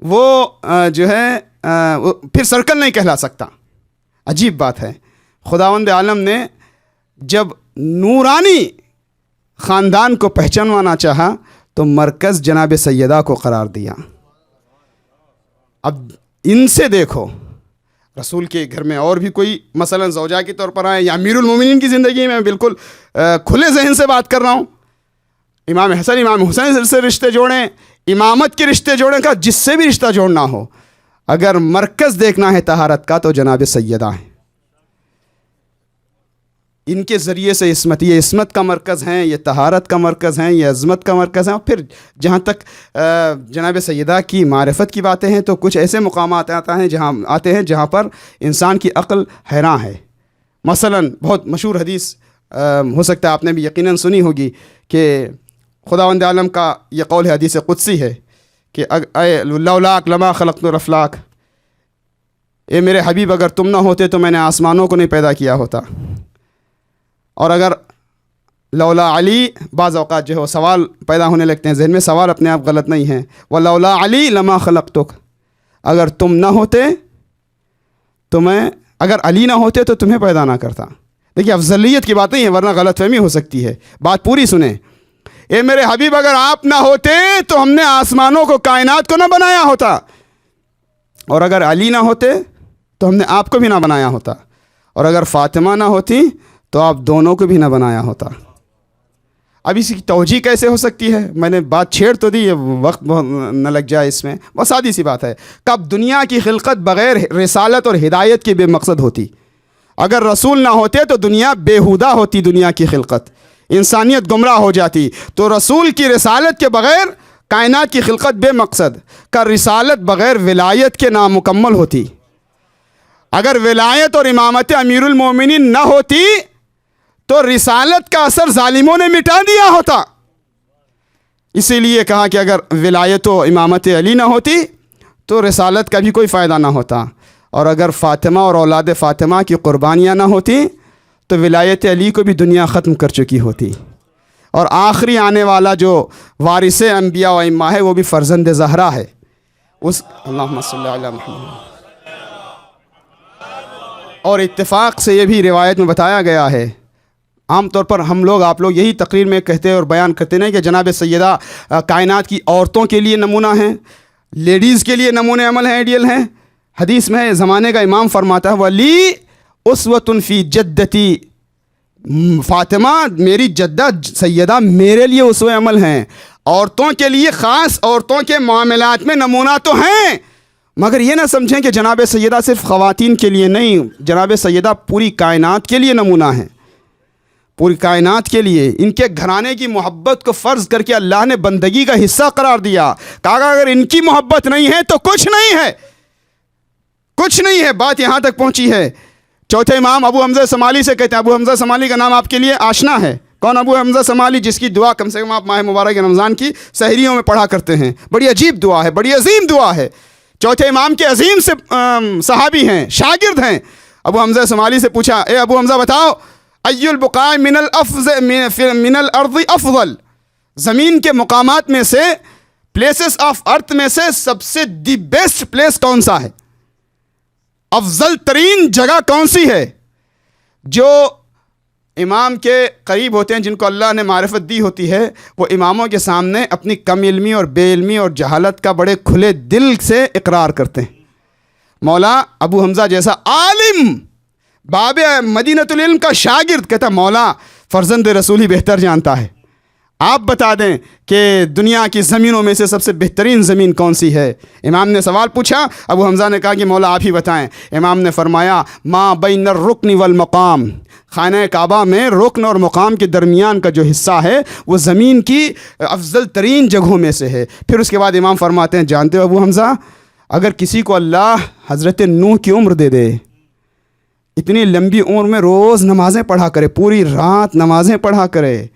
وہ جو ہے پھر سرکل نہیں کہلا سکتا۔ عجیب بات ہے، خداوند عالم نے جب نورانی خاندان کو پہچانوانا چاہا تو مرکز جناب سیدہ کو قرار دیا۔ اب ان سے دیکھو رسول کے گھر میں اور بھی کوئی مثلا زوجہ کے طور پر آئے یا امیر المومنین کی زندگی میں بالکل کھلے ذہن سے بات کر رہا ہوں، امام حسن امام حسین سے رشتے جوڑیں، امامت کے رشتے جوڑیں، کا جس سے بھی رشتہ جوڑنا ہو، اگر مرکز دیکھنا ہے طہارت کا تو جناب سیدہ ہیں، ان کے ذریعے سے عصمت، یہ عصمت کا مرکز ہیں، یہ طہارت کا مرکز ہیں، یہ عظمت کا مرکز ہیں۔ اور پھر جہاں تک جناب سیدہ کی معرفت کی باتیں ہیں تو کچھ ایسے مقامات آتے ہیں جہاں پر انسان کی عقل حیراں ہے۔ مثلا بہت مشہور حدیث ہو سکتا ہے آپ نے بھی یقیناً سنی ہوگی کہ خداوند عالم کا یہ قول ہے، حدیث قدسی ہے کہ اے لولاک لما خلقت الافلاک، اے میرے حبیب اگر تم نہ ہوتے تو میں نے آسمانوں کو نہیں پیدا کیا ہوتا۔ اور اگر لولا علی، بعض اوقات جو ہے وہ سوال پیدا ہونے لگتے ہیں ذہن میں، سوال اپنے آپ غلط نہیں ہیں، وَلَوْلَا علی لما خلقتک، اگر تم نہ ہوتے تو میں، اگر علی نہ ہوتے تو تمہیں پیدا نہ کرتا۔ دیکھیے افضلیت کی باتیں ہیں ورنہ غلط فہمی ہو سکتی ہے، بات پوری سنیں۔ اے میرے حبیب اگر آپ نہ ہوتے تو ہم نے آسمانوں کو، کائنات کو نہ بنایا ہوتا، اور اگر علی نہ ہوتے تو ہم نے آپ کو بھی نہ بنایا ہوتا، اور اگر فاطمہ نہ ہوتی تو آپ دونوں کو بھی نہ بنایا ہوتا۔ اب اس کی توجیہ کیسے ہو سکتی ہے؟ میں نے بات چھیڑ تو دی، وقت نہ لگ جائے اس میں، بہت سادی سی بات ہے کہ اب دنیا کی خلقت بغیر رسالت اور ہدایت کے بے مقصد ہوتی، اگر رسول نہ ہوتے تو دنیا بےہودہ ہوتی، دنیا کی خلقت، انسانیت گمراہ ہو جاتی، تو رسول کی رسالت کے بغیر کائنات کی خلقت بے مقصد، کا رسالت بغیر ولایت کے نامکمل ہوتی، اگر ولایت اور امامت امیر المومنین نہ ہوتی تو رسالت کا اثر ظالموں نے مٹا دیا ہوتا۔ اسی لیے کہا کہ اگر ولایت و امامت علی نہ ہوتی تو رسالت کا بھی کوئی فائدہ نہ ہوتا، اور اگر فاطمہ اور اولاد فاطمہ کی قربانیاں نہ ہوتی تو ولایت علی کو بھی دنیا ختم کر چکی ہوتی، اور آخری آنے والا جو وارث انبیاء و ائمہ ہے وہ بھی فرزند زہرا ہے، اس اللہم صلی علی محمد۔ اور اتفاق سے یہ بھی روایت میں بتایا گیا ہے، عام طور پر ہم لوگ، آپ لوگ یہی تقریر میں کہتے اور بیان کرتے ہیں کہ جناب سیدہ کائنات کی عورتوں کے لیے نمونہ ہیں، لیڈیز کے لیے نمونہ عمل ہیں، آئیڈیل ہیں۔ حدیث میں زمانے کا امام فرماتا ہے ولی اسوۃ فی جدتی، فاطمہ میری جدہ سیدہ میرے لیے اسوہ عمل ہیں، عورتوں کے لیے خاص، عورتوں کے معاملات میں نمونہ تو ہیں، مگر یہ نہ سمجھیں کہ جناب سیدہ صرف خواتین کے لیے نہیں، جناب سیدہ پوری کائنات کے لیے نمونہ ہیں، پوری کائنات کے لیے۔ ان کے گھرانے کی محبت کو فرض کر کے اللہ نے بندگی کا حصہ قرار دیا، کہا اگر ان کی محبت نہیں ہے تو کچھ نہیں ہے، کچھ نہیں ہے۔ بات یہاں تک پہنچی ہے، چوتھے امام ابو حمزہ سمالی سے کہتے ہیں، ابو حمزہ سمالی کا نام آپ کے لیے آشنا ہے، کون ابو حمزہ سمالی؟ جس کی دعا کم سے کم آپ ماہ مبارک رمضان کی سحریوں میں پڑھا کرتے ہیں، بڑی عجیب دعا ہے، بڑی عظیم دعا ہے۔ چوتھے امام کے عظیم سے صحابی ہیں، شاگرد ہیں۔ ابو حمزہ سمالی سے پوچھا، اے ابو حمزہ بتاؤ، ای البقاع من الارض افضل، زمین کے مقامات میں سے، پلیسز آف ارتھ میں سے سب سے دی بیسٹ پلیس کون سا ہے؟ افضل ترین جگہ کون سی ہے؟ جو امام کے قریب ہوتے ہیں، جن کو اللہ نے معرفت دی ہوتی ہے، وہ اماموں کے سامنے اپنی کم علمی اور بے علمی اور جہالت کا بڑے کھلے دل سے اقرار کرتے ہیں۔ مولا ابو حمزہ جیسا عالم، باب مدینۃ العلم کا شاگرد، کہتا مولا فرزند رسول ہی بہتر جانتا ہے، آپ بتا دیں کہ دنیا کی زمینوں میں سے سب سے بہترین زمین کون سی ہے؟ امام نے سوال پوچھا، ابو حمزہ نے کہا کہ مولا آپ ہی بتائیں۔ امام نے فرمایا ما بین الرکن والمقام، خانہ کعبہ میں رکن اور مقام کے درمیان کا جو حصہ ہے وہ زمین کی افضل ترین جگہوں میں سے ہے۔ پھر اس کے بعد امام فرماتے ہیں جانتے ہو ابو حمزہ، اگر کسی کو اللہ حضرت نوح کی عمر دے دے، اتنی لمبی عمر میں روز نمازیں پڑھا کرے، پوری رات نمازیں پڑھا کرے،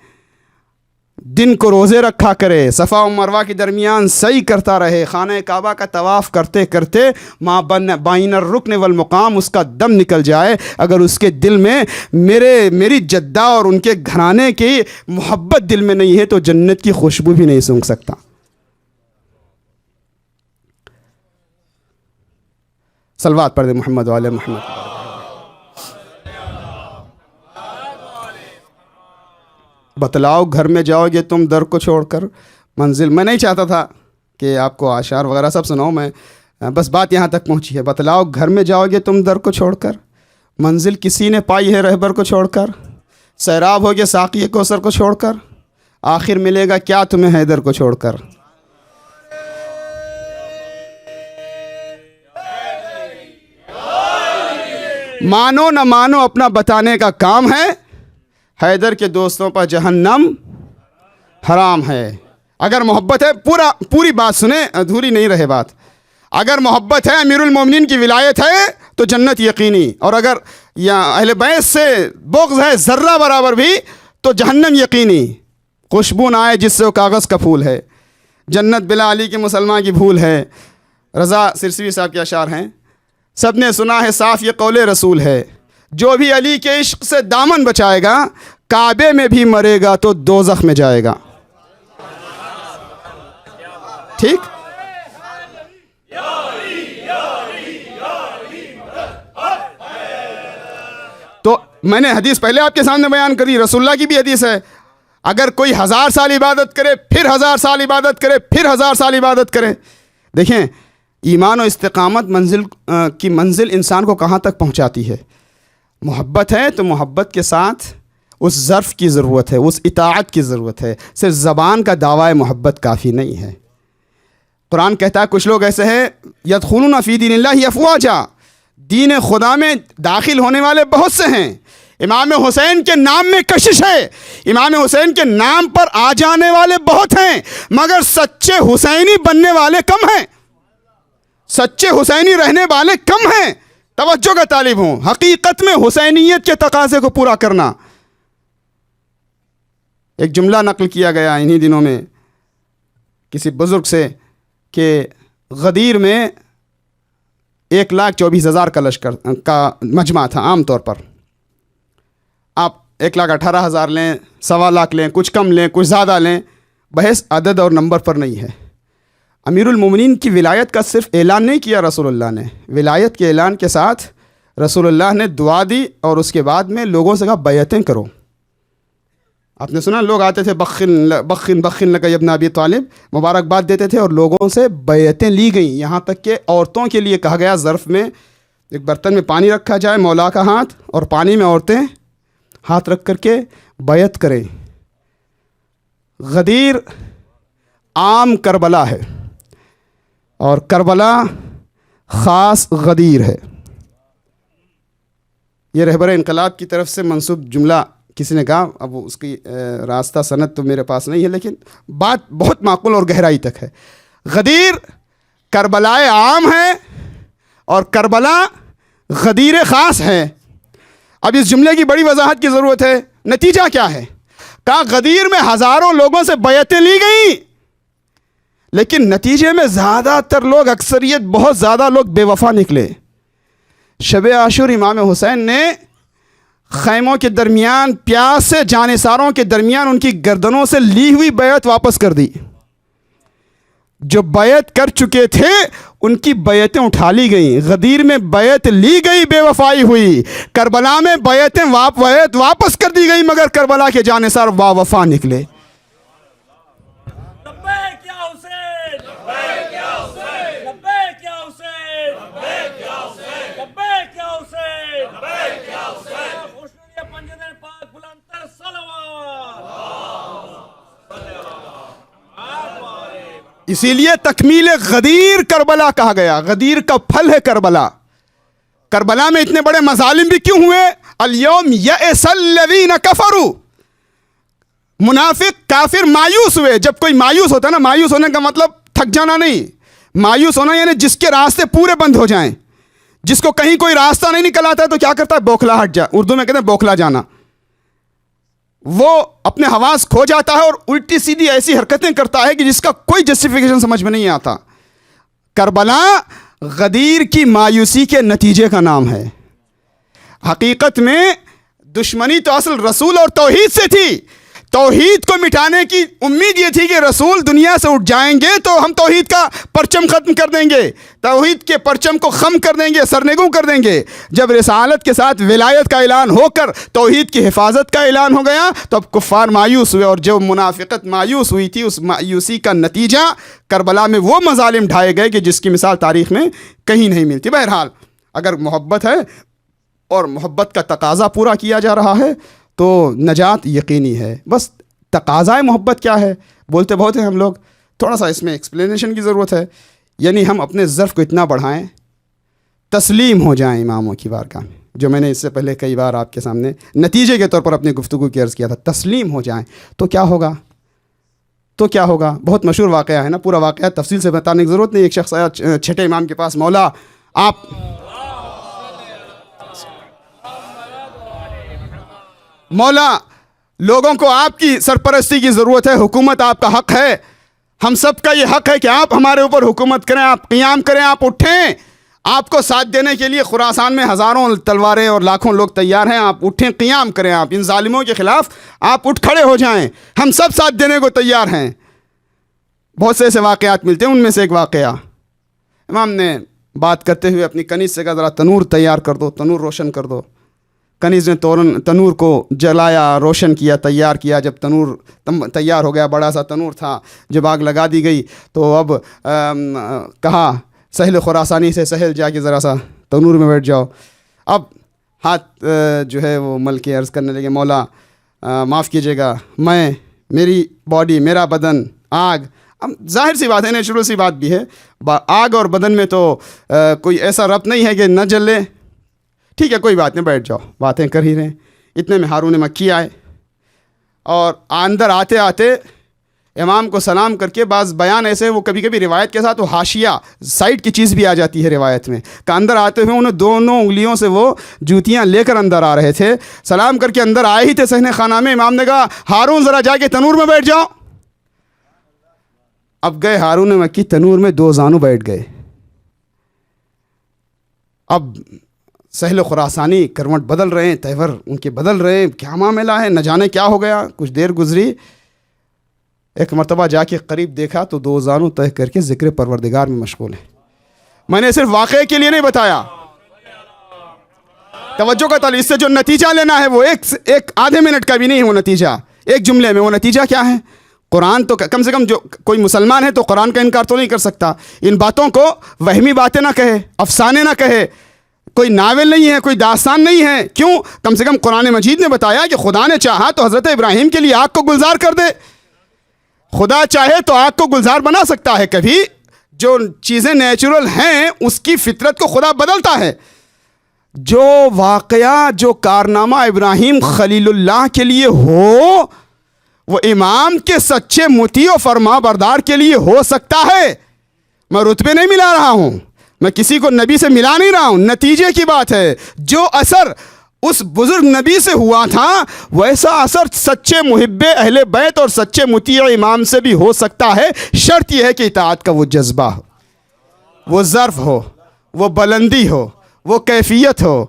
دن کو روزے رکھا کرے، صفا و مروہ کے درمیان سعی کرتا رہے، خانہ کعبہ کا طواف کرتے کرتے ما بین الرکن والمقام اس کا دم نکل جائے، اگر اس کے دل میں میری جدہ اور ان کے گھرانے کی محبت دل میں نہیں ہے تو جنت کی خوشبو بھی نہیں سونگھ سکتا۔ صلوات پڑھ دے محمد و علی محمد۔ بتلاؤ گھر میں جاؤ گے تم در کو چھوڑ کر منزل، میں نہیں چاہتا تھا کہ آپ کو اشعار وغیرہ سب سناؤں، میں بس بات یہاں تک پہنچی ہے۔ بتلاؤ گھر میں جاؤ گے تم در کو چھوڑ کر، منزل کسی نے پائی ہے رہبر کو چھوڑ کر، سیراب ہو گے ساقی کوثر کو چھوڑ کر، آخر ملے گا کیا تمہیں حیدر کو چھوڑ کر۔ مانو نہ مانو اپنا بتانے کا کام ہے، حیدر کے دوستوں پر جہنم حرام ہے۔ اگر محبت ہے، پوری بات سنیں، ادھوری نہیں رہے بات۔ اگر محبت ہے، امیر المومنین کی ولایت ہے تو جنت یقینی، اور اگر اہل بیت سے بغض ہے ذرہ برابر بھی تو جہنم یقینی۔ خوشبو نہ آئے جس سے وہ کاغذ کا پھول ہے، جنت بلا علی کے مسلمان کی بھول ہے۔ رضا سرسوی صاحب کے اشعار ہیں، سب نے سنا ہے صاف یہ قول رسول ہے، جو بھی علی کے عشق سے دامن بچائے گا کعبے میں بھی مرے گا تو دوزخ میں جائے گا۔ ٹھیک؟ تو میں نے حدیث پہلے آپ کے سامنے بیان کری، رسول اللہ کی بھی حدیث ہے، اگر کوئی 1000 سال عبادت کرے، پھر 1000 سال عبادت کرے، پھر 1000 سال عبادت کرے۔ دیکھیں ایمان و استقامت کی منزل انسان کو کہاں تک پہنچاتی ہے؟ محبت ہے تو محبت کے ساتھ اس ظرف کی ضرورت ہے، اس اطاعت کی ضرورت ہے، صرف زبان کا دعوی محبت کافی نہیں ہے۔ قرآن کہتا ہے کچھ لوگ ایسے ہیں یدخلون فی دین اللہ افواجا، دین خدا میں داخل ہونے والے بہت سے ہیں۔ امام حسین کے نام میں کشش ہے، امام حسین کے نام پر آ جانے والے بہت ہیں، مگر سچے حسینی بننے والے کم ہیں، سچے حسینی رہنے والے کم ہیں۔ توجہ کا طالب ہوں، حقیقت میں حسینیت کے تقاضے کو پورا کرنا۔ ایک جملہ نقل کیا گیا انہی دنوں میں کسی بزرگ سے کہ غدیر میں 1,24,000 کا لشکر کا مجمع تھا۔ عام طور پر آپ 1,18,000 لیں، 1,00,000 لیں، کچھ کم لیں، کچھ زیادہ لیں، بحث عدد اور نمبر پر نہیں ہے۔ امیر المومنین کی ولایت کا صرف اعلان نہیں کیا رسول اللہ نے، ولایت کے اعلان کے ساتھ رسول اللہ نے دعا دی اور اس کے بعد میں لوگوں سے کہا بیعتیں کرو۔ آپ نے سنا لوگ آتے تھے بخن لک ابن ابی طالب، مبارکباد دیتے تھے اور لوگوں سے بیعتیں لی گئیں، یہاں تک کہ عورتوں کے لیے کہا گیا ظرف میں ایک برتن میں پانی رکھا جائے، مولا کا ہاتھ، اور پانی میں عورتیں ہاتھ رکھ کر کے بیعت کریں۔ غدیر عام کربلا ہے اور کربلا خاص غدیر ہے۔ یہ رہبر انقلاب کی طرف سے منسوب جملہ کسی نے کہا، اب اس کی راستہ سند تو میرے پاس نہیں ہے، لیکن بات بہت معقول اور گہرائی تک ہے۔ غدیر کربلا عام ہے اور کربلا غدیر خاص ہے۔ اب اس جملے کی بڑی وضاحت کی ضرورت ہے۔ نتیجہ کیا ہے؟ کہا غدیر میں ہزاروں لوگوں سے بیعتیں لی گئیں، لیکن نتیجے میں زیادہ تر لوگ، اکثریت بہت زیادہ لوگ بے وفا نکلے۔ شب عاشور امام حسین نے خیموں کے درمیان پیاسے جانثاروں کے درمیان ان کی گردنوں سے لی ہوئی بیعت واپس کر دی۔ جو بیعت کر چکے تھے ان کی بیعتیں اٹھا لی گئیں۔ غدیر میں بیعت لی گئی، بے وفائی ہوئی۔ کربلا میں بیعت واپس کر دی گئی، مگر کربلا کے جانثار با وفا نکلے۔ اسی لیے تکمیل غدیر کربلا کہا گیا. غدیر کا پھل ہے کربلا. کربلا میں اتنے بڑے مظالم بھی کیوں ہوئے؟ الیوم یئس الذین کفروا. منافق کافر مایوس ہوئے. جب کوئی مایوس ہوتا ہے نا، مایوس ہونے کا مطلب تھک جانا نہیں، مایوس ہونا یعنی جس کے راستے پورے بند ہو جائیں، جس کو کہیں کوئی راستہ نہیں نکل آتا ہے تو کیا کرتا ہے؟ بوکھلا ہٹ جا. اردو میں کہتے ہیں بوکھلا جانا. وہ اپنے حواس کھو جاتا ہے اور الٹی سیدھی ایسی حرکتیں کرتا ہے کہ جس کا کوئی جسٹیفیکیشن سمجھ میں نہیں آتا. کربلا غدیر کی مایوسی کے نتیجے کا نام ہے. حقیقت میں دشمنی تو اصل رسول اور توحید سے تھی. توحید کو مٹانے کی امید یہ تھی کہ رسول دنیا سے اٹھ جائیں گے تو ہم توحید کا پرچم ختم کر دیں گے، توحید کے پرچم کو خم کر دیں گے، سرنگوں کر دیں گے. جب رسالت کے ساتھ ولایت کا اعلان ہو کر توحید کی حفاظت کا اعلان ہو گیا تو اب کفار مایوس ہوئے، اور جو منافقت مایوس ہوئی تھی اس مایوسی کا نتیجہ کربلا میں وہ مظالم ڈھائے گئے کہ جس کی مثال تاریخ میں کہیں نہیں ملتی. بہرحال اگر محبت ہے اور محبت کا تقاضا پورا کیا جا رہا ہے تو نجات یقینی ہے. بس تقاضائے محبت کیا ہے؟ بولتے بہت ہیں ہم لوگ، تھوڑا سا اس میں ایکسپلینیشن کی ضرورت ہے. یعنی ہم اپنے ظرف کو اتنا بڑھائیں، تسلیم ہو جائیں اماموں کی بارگاہ میں، جو میں نے اس سے پہلے کئی بار آپ کے سامنے نتیجے کے طور پر اپنی گفتگو کی عرض کیا تھا. تسلیم ہو جائیں تو کیا ہوگا؟ بہت مشہور واقعہ ہے نا، پورا واقعہ تفصیل سے بتانے کی ضرورت نہیں. ایک شخص آیا چھٹے امام کے پاس، مولا آپ مولا لوگوں کو آپ کی سرپرستی کی ضرورت ہے، حکومت آپ کا حق ہے، ہم سب کا یہ حق ہے کہ آپ ہمارے اوپر حکومت کریں، آپ قیام کریں، آپ اٹھیں. آپ کو ساتھ دینے کے لیے خراسان میں ہزاروں تلواریں اور لاکھوں لوگ تیار ہیں. آپ اٹھیں، قیام کریں، آپ ان ظالموں کے خلاف آپ اٹھ کھڑے ہو جائیں، ہم سب ساتھ دینے کو تیار ہیں. بہت سے ایسے واقعات ملتے ہیں. ان میں سے ایک واقعہ، امام نے بات کرتے ہوئے اپنی کنیز سے کہا ذرا تنور تیار کر دو، تنور روشن کر دو. کنیز نے تنور کو جلایا، روشن کیا، تیار کیا. جب تنور تیار ہو گیا، بڑا سا تنور تھا، جب آگ لگا دی گئی تو اب کہا سہل خراسانی سے، سہل جا کے ذرا سا تنور میں بیٹھ جاؤ. اب ہاتھ جو ہے وہ مل کے عرض کرنے لگے، مولا معاف کیجیے گا، میری باڈی، میرا بدن آگ. اب ظاہر سی بات ہے، نیچرل سی بات بھی ہے، آگ اور بدن میں تو کوئی ایسا ربط نہیں ہے کہ نہ جلے. ٹھیک ہے کوئی بات نہیں، بیٹھ جاؤ، باتیں کر ہی رہے ہیں. اتنے میں ہارون مکی آئے اور اندر آتے آتے امام کو سلام کر کے، بعض بیان ایسے وہ کبھی کبھی روایت کے ساتھ وہ حاشیہ سائڈ کی چیز بھی آ جاتی ہے روایت میں، کہ اندر آتے ہوئے انہیں دونوں انگلیوں سے وہ جوتیاں لے کر اندر آ رہے تھے. سلام کر کے اندر آئے ہی تھے صحن خانہ میں، امام نے کہا ہارون ذرا جا کے تنور میں بیٹھ جاؤ. اب گئے ہارون مکی تنور میں، دو زانو بیٹھ گئے. اب سہل خراسانی کروٹ بدل رہے ہیں، تیور ان کے بدل رہے ہیں، کیا معاملہ ہے، نہ جانے کیا ہو گیا. کچھ دیر گزری، ایک مرتبہ جا کے قریب دیکھا تو دو زانو تہہ کر کے ذکر پروردگار میں مشغول ہیں. میں نے صرف واقعے کے لیے نہیں بتایا، توجہ کا تعلق، اس سے جو نتیجہ لینا ہے وہ ایک آدھے منٹ کا بھی نہیں، وہ نتیجہ ایک جملے میں. وہ نتیجہ کیا ہے؟ قرآن تو کم سے کم جو کوئی مسلمان ہے تو قرآن کا انکار تو نہیں کر سکتا. ان باتوں کو وہمی باتیں نہ کہے، افسانے نہ کہے، کوئی ناول نہیں ہے، کوئی داستان نہیں ہے. کیوں؟ کم سے کم قرآن مجید نے بتایا کہ خدا نے چاہا تو حضرت ابراہیم کے لیے آگ کو گلزار کر دے. خدا چاہے تو آگ کو گلزار بنا سکتا ہے. کبھی جو چیزیں نیچرل ہیں اس کی فطرت کو خدا بدلتا ہے. جو واقعہ، جو کارنامہ ابراہیم خلیل اللہ کے لیے ہو، وہ امام کے سچے مطیع و فرما بردار کے لیے ہو سکتا ہے. میں رتبے نہیں ملا رہا ہوں، میں کسی کو نبی سے ملا نہیں رہا ہوں، نتیجے کی بات ہے. جو اثر اس بزرگ نبی سے ہوا تھا ویسا اثر سچے محب اہل بیت اور سچے مطیع امام سے بھی ہو سکتا ہے. شرط یہ ہے کہ اطاعت کا وہ جذبہ ہو، وہ ظرف ہو، وہ بلندی ہو، وہ کیفیت ہو.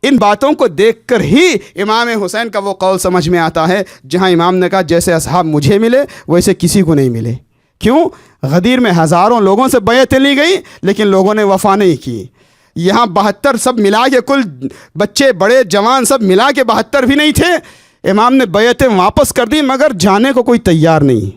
ان باتوں کو دیکھ کر ہی امام حسین کا وہ قول سمجھ میں آتا ہے جہاں امام نے کہا جیسے اصحاب مجھے ملے ویسے کسی کو نہیں ملے. کیوں؟ غدیر میں ہزاروں لوگوں سے بیعتیں لی گئی لیکن لوگوں نے وفا نہیں کی. یہاں 72 سب ملا کے، کل بچے بڑے جوان سب ملا کے 72 بھی نہیں تھے. امام نے بیعتیں واپس کر دی مگر جانے کو کوئی تیار نہیں.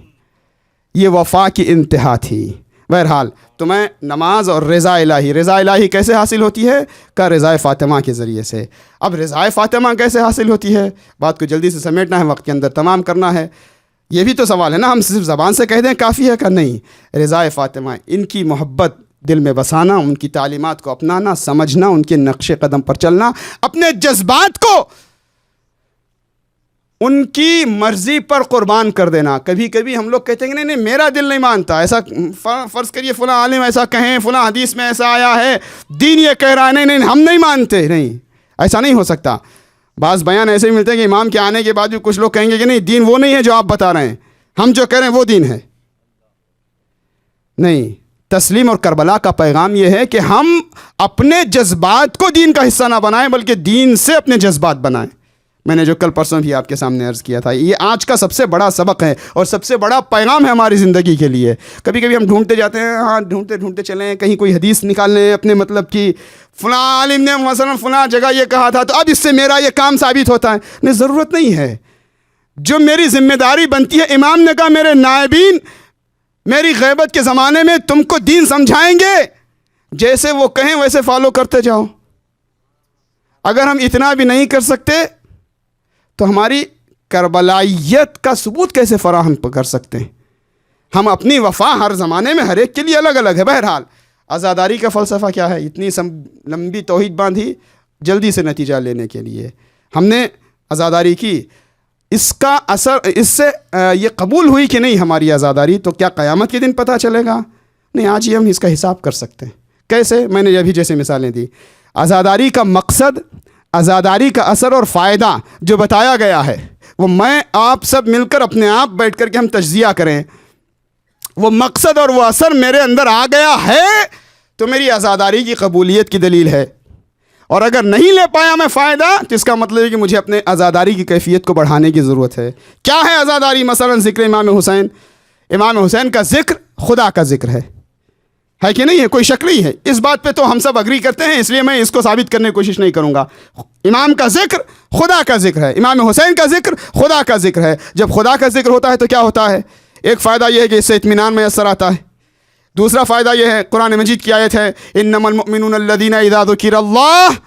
یہ وفا کی انتہا تھی. بہرحال تو میں نماز اور رضا الہی کیسے حاصل ہوتی ہے؟ کا رضا فاطمہ کے ذریعے سے. اب رضا فاطمہ کیسے حاصل ہوتی ہے؟ بات کو جلدی سے سمیٹنا ہے، وقت کے اندر تمام کرنا ہے. یہ بھی تو سوال ہے نا. ہم صرف زبان سے کہہ دیں کافی ہے کہ نہیں؟ رضائے فاطمہ، ان کی محبت دل میں بسانا، ان کی تعلیمات کو اپنانا، سمجھنا، ان کے نقش قدم پر چلنا، اپنے جذبات کو ان کی مرضی پر قربان کر دینا. کبھی کبھی ہم لوگ کہتے ہیں کہ نہیں میرا دل نہیں مانتا ایسا، فرض کریے فلاں عالم ایسا کہیں، فلاں حدیث میں ایسا آیا ہے، دین یہ کہہ رہا ہے، نہیں ہم نہیں مانتے. نہیں، ایسا نہیں ہو سکتا. بعض بیان ایسے ہی ملتے ہیں کہ امام کے آنے کے بعد بھی کچھ لوگ کہیں گے کہ نہیں دین وہ نہیں ہے جو آپ بتا رہے ہیں، ہم جو کہہ رہے ہیں وہ دین ہے. نہیں، تسلیم اور کربلا کا پیغام یہ ہے کہ ہم اپنے جذبات کو دین کا حصہ نہ بنائیں بلکہ دین سے اپنے جذبات بنائیں. میں نے جو کل پرسوں بھی آپ کے سامنے عرض کیا تھا، یہ آج کا سب سے بڑا سبق ہے اور سب سے بڑا پیغام ہے ہماری زندگی کے لیے. کبھی کبھی ہم ڈھونڈتے جاتے ہیں، ہاں ڈھونڈتے چلیں، کہیں کوئی حدیث نکال لیں اپنے مطلب کی، فلاں عالم نے مثلا فلاں جگہ یہ کہا تھا تو اب اس سے میرا یہ کام ثابت ہوتا ہے. نہیں، ضرورت نہیں ہے. جو میری ذمہ داری بنتی ہے، امام نے کہا میرے نائبین میری غیبت کے زمانے میں تم کو دین سمجھائیں گے، جیسے وہ کہیں ویسے فالو کرتے جاؤ. اگر ہم اتنا بھی نہیں کر سکتے تو ہماری کربلائیت کا ثبوت کیسے فراہم کر سکتے ہیں؟ ہم اپنی وفا ہر زمانے میں ہر ایک کے لیے الگ الگ ہے. بہرحال عزاداری کا فلسفہ کیا ہے؟ اتنی لمبی توحید باندھی جلدی سے نتیجہ لینے کے لیے. ہم نے عزاداری کی، اس کا اثر اس سے یہ قبول ہوئی کہ نہیں ہماری عزاداری، تو کیا قیامت کے دن پتہ چلے گا؟ نہیں، آج ہی ہم اس کا حساب کر سکتے ہیں. کیسے؟ میں نے ابھی جیسے مثالیں دی. عزاداری کا مقصد، عزاداری کا اثر اور فائدہ جو بتایا گیا ہے وہ میں آپ سب مل کر اپنے آپ بیٹھ کر کے ہم تجزیہ کریں. وہ مقصد اور وہ اثر میرے اندر آ گیا ہے تو میری عزاداری کی قبولیت کی دلیل ہے. اور اگر نہیں لے پایا میں فائدہ تو اس کا مطلب ہے کہ مجھے اپنے عزاداری کی کیفیت کو بڑھانے کی ضرورت ہے. کیا ہے عزاداری؟ مثلا ذکر امام حسین. امام حسین کا ذکر خدا کا ذکر ہے کہ نہیں ہے؟ کوئی شک نہیں ہے اس بات پہ، تو ہم سب اگری کرتے ہیں، اس لیے میں اس کو ثابت کرنے کی کوشش نہیں کروں گا. امام کا ذکر خدا کا ذکر ہے، امام حسین کا ذکر خدا کا ذکر ہے. جب خدا کا ذکر ہوتا ہے تو کیا ہوتا ہے؟ ایک فائدہ یہ ہے کہ اس سے اطمینان میسر آتا ہے. دوسرا فائدہ یہ ہے، قرآن مجید کی آیت ہے انما المؤمنون الذین اذا ذکر اللہ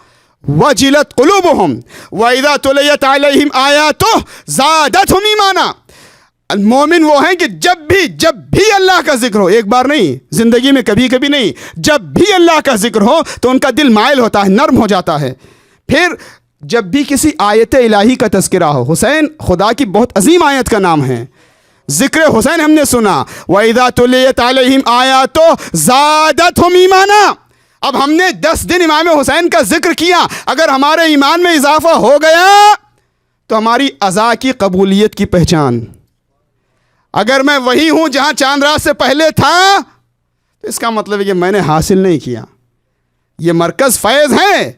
وجلت قلوبهم واذا تلیت علیہم آیاتہ زادتہم ایمانا. مومن وہ ہیں کہ جب بھی اللہ کا ذکر ہو، ایک بار نہیں، زندگی میں کبھی کبھی نہیں، جب بھی اللہ کا ذکر ہو تو ان کا دل مائل ہوتا ہے، نرم ہو جاتا ہے. پھر جب بھی کسی آیت الہی کا تذکرہ ہو، حسین خدا کی بہت عظیم آیت کا نام ہے، ذکر حسین ہم نے سنا، وَإِذَا تُلِيَتْ عَلَيْهِمْ آیَاتُهُ زَادَتْهُمْ ایمانا. اب ہم نے 10 دن امام حسین کا ذکر کیا، اگر ہمارے ایمان میں اضافہ ہو گیا تو ہماری عزا کی قبولیت کی پہچان. اگر میں وہی ہوں جہاں چاند رات سے پہلے تھا تو اس کا مطلب ہے کہ میں نے حاصل نہیں کیا. یہ مرکز فیض ہے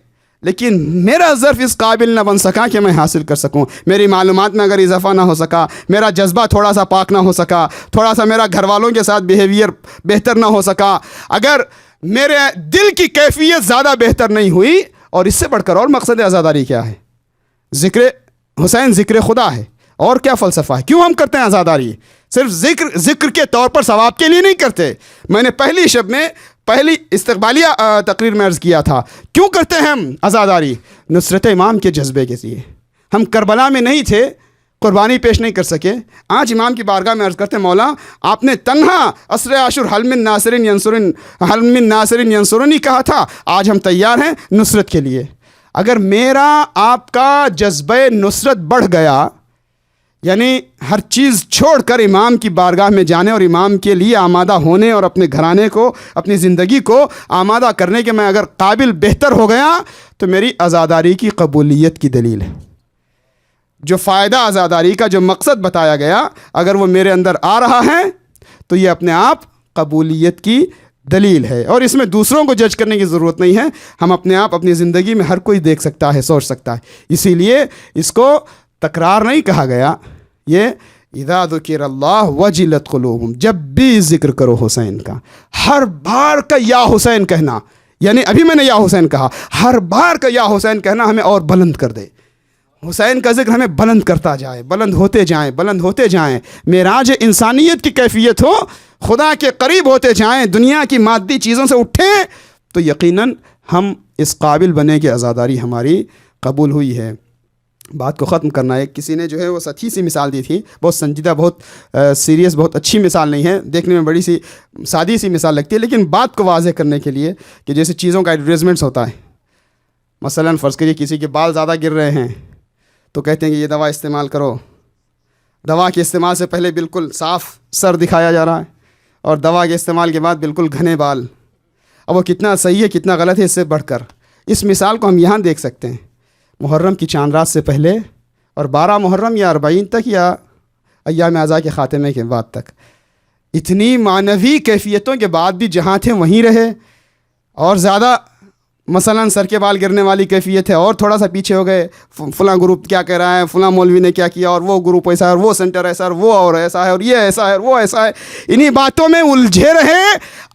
لیکن میرا ظرف اس قابل نہ بن سکا کہ میں حاصل کر سکوں. میری معلومات میں اگر اضافہ نہ ہو سکا، میرا جذبہ تھوڑا سا پاک نہ ہو سکا، تھوڑا سا میرا گھر والوں کے ساتھ بیہیویئر بہتر نہ ہو سکا، اگر میرے دل کی کیفیت زیادہ بہتر نہیں ہوئی، اور اس سے بڑھ کر اور مقصد عزاداری کیا ہے؟ ذکر حسین ذکر خدا ہے. اور کیا فلسفہ ہے؟ کیوں ہم کرتے ہیں عزاداری؟ صرف ذکر کے طور پر ثواب کے لیے نہیں کرتے. میں نے پہلی شب میں پہلی استقبالیہ تقریر میں عرض کیا تھا، کیوں کرتے ہیں ہم عزاداری؟ نصرت امام کے جذبے کے لیے. ہم کربلا میں نہیں تھے، قربانی پیش نہیں کر سکے، آج امام کی بارگاہ میں عرض کرتے ہیں مولا آپ نے تنہا عصر عاشور حل من ناصر ینصرنی کہا تھا، آج ہم تیار ہیں نصرت کے لیے. اگر میرا آپ کا جذبہ نصرت بڑھ گیا، یعنی ہر چیز چھوڑ کر امام کی بارگاہ میں جانے اور امام کے لیے آمادہ ہونے اور اپنے گھرانے کو، اپنی زندگی کو آمادہ کرنے کے میں اگر قابل بہتر ہو گیا تو میری عزاداری کی قبولیت کی دلیل ہے. جو فائدہ عزاداری کا، جو مقصد بتایا گیا، اگر وہ میرے اندر آ رہا ہے تو یہ اپنے آپ قبولیت کی دلیل ہے. اور اس میں دوسروں کو جج کرنے کی ضرورت نہیں ہے، ہم اپنے آپ اپنی زندگی میں ہر کوئی دیکھ سکتا ہے، سوچ سکتا ہے. اسی لیے اس کو تکرار نہیں کہا گیا، یہ اذا ذکر اللہ وجلت قلوبہم، جب بھی ذکر کرو حسین کا، ہر بار کا یا حسین کہنا، یعنی ابھی میں نے یا حسین کہا، ہر بار کا یا حسین کہنا ہمیں اور بلند کر دے. حسین کا ذکر ہمیں بلند کرتا جائے، بلند ہوتے جائیں، بلند ہوتے جائیں. معراج انسانیت کی کیفیت ہو، خدا کے قریب ہوتے جائیں، دنیا کی مادی چیزوں سے اٹھیں تو یقیناً ہم اس قابل بنے کہ عزاداری ہماری قبول ہوئی ہے. بات کو ختم کرنا ہے. کسی نے جو ہے وہ سچی سی مثال دی تھی, بہت سنجیدہ, بہت سیریس, بہت اچھی مثال نہیں ہے, دیکھنے میں بڑی سی سادی سی مثال لگتی ہے, لیکن بات کو واضح کرنے کے لیے کہ جیسے چیزوں کا ایڈورٹیزمنٹس ہوتا ہے. مثلاً فرض کریے کسی کے بال زیادہ گر رہے ہیں تو کہتے ہیں کہ یہ دوا استعمال کرو. دوا کے استعمال سے پہلے بالکل صاف سر دکھایا جا رہا ہے, اور دوا کے استعمال کے بعد بالکل گھنے بال. اب وہ کتنا صحیح ہے کتنا غلط ہے اس سے بڑھ کر اس مثال کو ہم یہاں دیکھ سکتے ہیں. محرم کی چاند رات سے پہلے اور 12 محرم یا 40 تک یا ایام اعضاء کے خاتمے کے بعد تک اتنی معنوی کیفیتوں کے بعد بھی جہاں تھے وہیں رہے, اور زیادہ مثلاً سر کے بال گرنے والی کیفیت ہے اور تھوڑا سا پیچھے ہو گئے, فلاں گروپ کیا کہہ رہا ہے, فلاں مولوی نے کیا کیا, اور وہ گروپ ایسا ہے, اور وہ سینٹر ایسا ہے, اور وہ اور ایسا ہے, اور یہ ایسا ہے, اور وہ ایسا ہے. انہی باتوں میں الجھے رہے,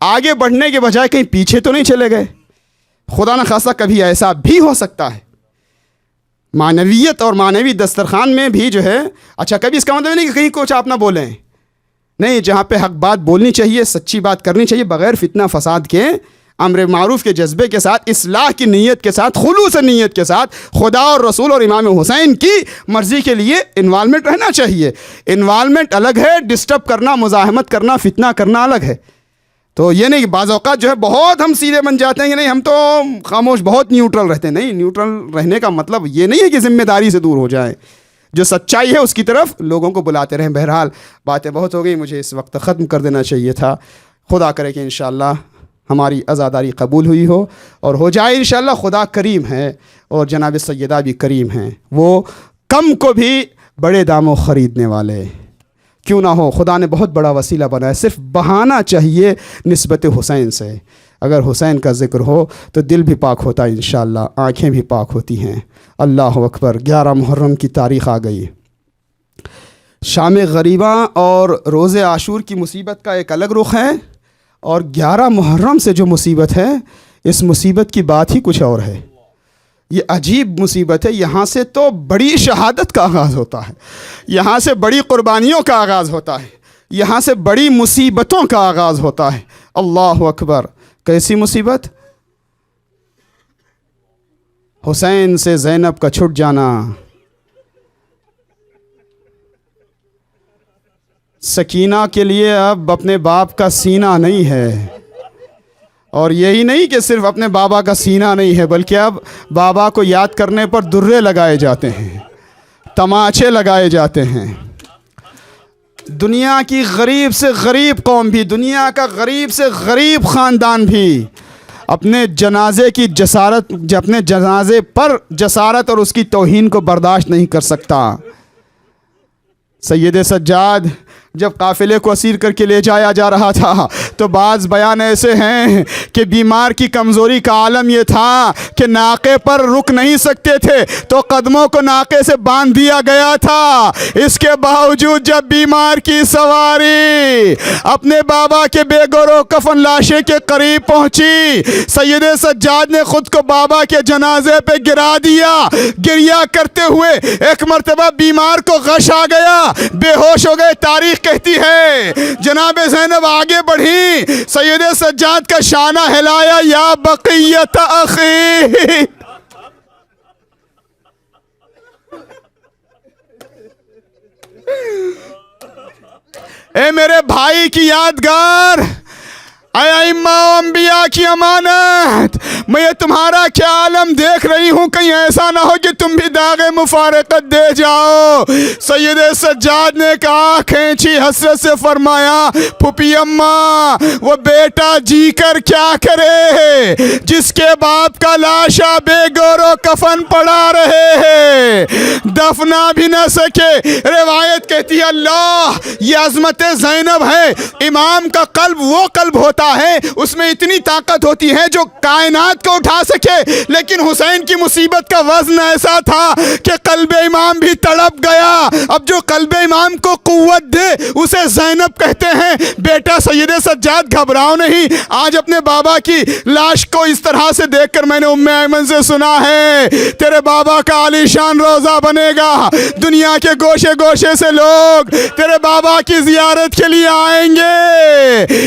آگے بڑھنے کے بجائے کہیں پیچھے تو نہیں چلے گئے. خدا نہ خواستہ کبھی ایسا بھی ہو سکتا ہے معنویت اور معنوی دسترخوان میں بھی جو ہے. اچھا, کبھی اس کا مطلب نہیں کہ کہیں کچھ آپ نہ بولیں, نہیں, جہاں پہ حق بات بولنی چاہیے, سچی بات کرنی چاہیے, بغیر فتنہ فساد کے, امر معروف کے جذبے کے ساتھ, اصلاح کی نیت کے ساتھ, خلوص نیت کے ساتھ, خدا اور رسول اور امام حسین کی مرضی کے لیے انوالومنٹ رہنا چاہیے. انوالومنٹ الگ ہے, ڈسٹرب کرنا, مزاحمت کرنا, فتنہ کرنا الگ ہے. تو یہ نہیں کہ بعض اوقات جو ہے بہت ہم سیدھے بن جاتے ہیں کہ نہیں ہم تو خاموش, بہت نیوٹرل رہتے ہیں. نہیں, نیوٹرل رہنے کا مطلب یہ نہیں ہے کہ ذمہ داری سے دور ہو جائیں. جو سچائی ہے اس کی طرف لوگوں کو بلاتے رہیں. بہرحال باتیں بہت ہو گئی, مجھے اس وقت ختم کر دینا چاہیے تھا. خدا کرے کہ انشاءاللہ ہماری عزاداری قبول ہوئی ہو اور ہو جائے انشاءاللہ. خدا کریم ہے اور جناب سیدہ بھی کریم ہیں, وہ کم کو بھی بڑے داموں خریدنے والے. کیوں نہ ہو, خدا نے بہت بڑا وسیلہ بنایا, صرف بہانا چاہیے نسبت حسین سے. اگر حسین کا ذکر ہو تو دل بھی پاک ہوتا ہے انشاءاللہ, آنکھیں بھی پاک ہوتی ہیں. اللہ اکبر. 11 محرم کی تاریخ آ گئی. شام غریباں اور روز عاشور کی مصیبت کا ایک الگ رخ ہے, اور 11 محرم سے جو مصیبت ہے اس مصیبت کی بات ہی کچھ اور ہے. یہ عجیب مصیبت ہے. یہاں سے تو بڑی شہادت کا آغاز ہوتا ہے, یہاں سے بڑی قربانیوں کا آغاز ہوتا ہے, یہاں سے بڑی مصیبتوں کا آغاز ہوتا ہے. اللہ اکبر. کیسی مصیبت؟ حسین سے زینب کا چھٹ جانا, سکینہ کے لیے اب اپنے باپ کا سینہ نہیں ہے. اور یہی نہیں کہ صرف اپنے بابا کا سینہ نہیں ہے, بلکہ اب بابا کو یاد کرنے پر درے لگائے جاتے ہیں, تماچے لگائے جاتے ہیں. دنیا کی غریب سے غریب قوم بھی, دنیا کا غریب سے غریب خاندان بھی اپنے جنازے کی جسارت, اپنے جنازے پر جسارت اور اس کی توہین کو برداشت نہیں کر سکتا. سید سجاد جب قافلے کو اسیر کر کے لے جایا جا رہا تھا تو بعض بیان ایسے ہیں کہ بیمار کی کمزوری کا عالم یہ تھا کہ ناقے پر رک نہیں سکتے تھے تو قدموں کو ناقے سے باندھ دیا گیا تھا. اس کے باوجود جب بیمار کی سواری اپنے بابا کے بے گرو کفن لاشے کے قریب پہنچی, سید سجاد نے خود کو بابا کے جنازے پہ گرا دیا. گریا کرتے ہوئے ایک مرتبہ بیمار کو غش آ گیا, بے ہوش ہو گئے. تاریخ کہتی ہے جناب زینب آگے بڑھی, سید سجاد کا شانہ ہلایا, یا بقیت اخی, اے میرے بھائی کی یادگار, اے ائمہ و انبیاء کی امانت, میں یہ تمہارا کیا عالم دیکھ رہی ہوں, کہیں ایسا نہ ہو کہ تم بھی داغ مفارقت دے جاؤ. سید سجاد نے کہا, کھینچی حسرت سے فرمایا, پھپھی اماں وہ بیٹا جی کر کیا کرے جس کے باپ کا لاشا بے گورو کفن پڑا رہے ہیں, دفنا بھی نہ سکے. روایت کہتی ہے اللہ یہ عظمت زینب ہے. امام کا قلب وہ قلب ہوتا ہے, اس میں اتنی طاقت ہوتی ہے جو کائنات کو اٹھا سکے, لیکن حسین کی مصیبت کا وزن ایسا تھا کہ قلب امام بھی تڑپ گیا. اب جو قلب امام کو قوت دے اسے زینب کہتے ہیں. بیٹا سید سجاد گھبراؤ نہیں, آج اپنے بابا کی لاش کو اس طرح سے دیکھ کر میں نے ام ایمن سے سنا ہے تیرے بابا کا عالی شان روضہ بنے گا, دنیا کے گوشے گوشے سے لوگ تیرے بابا کی زیارت کے لیے آئیں گے.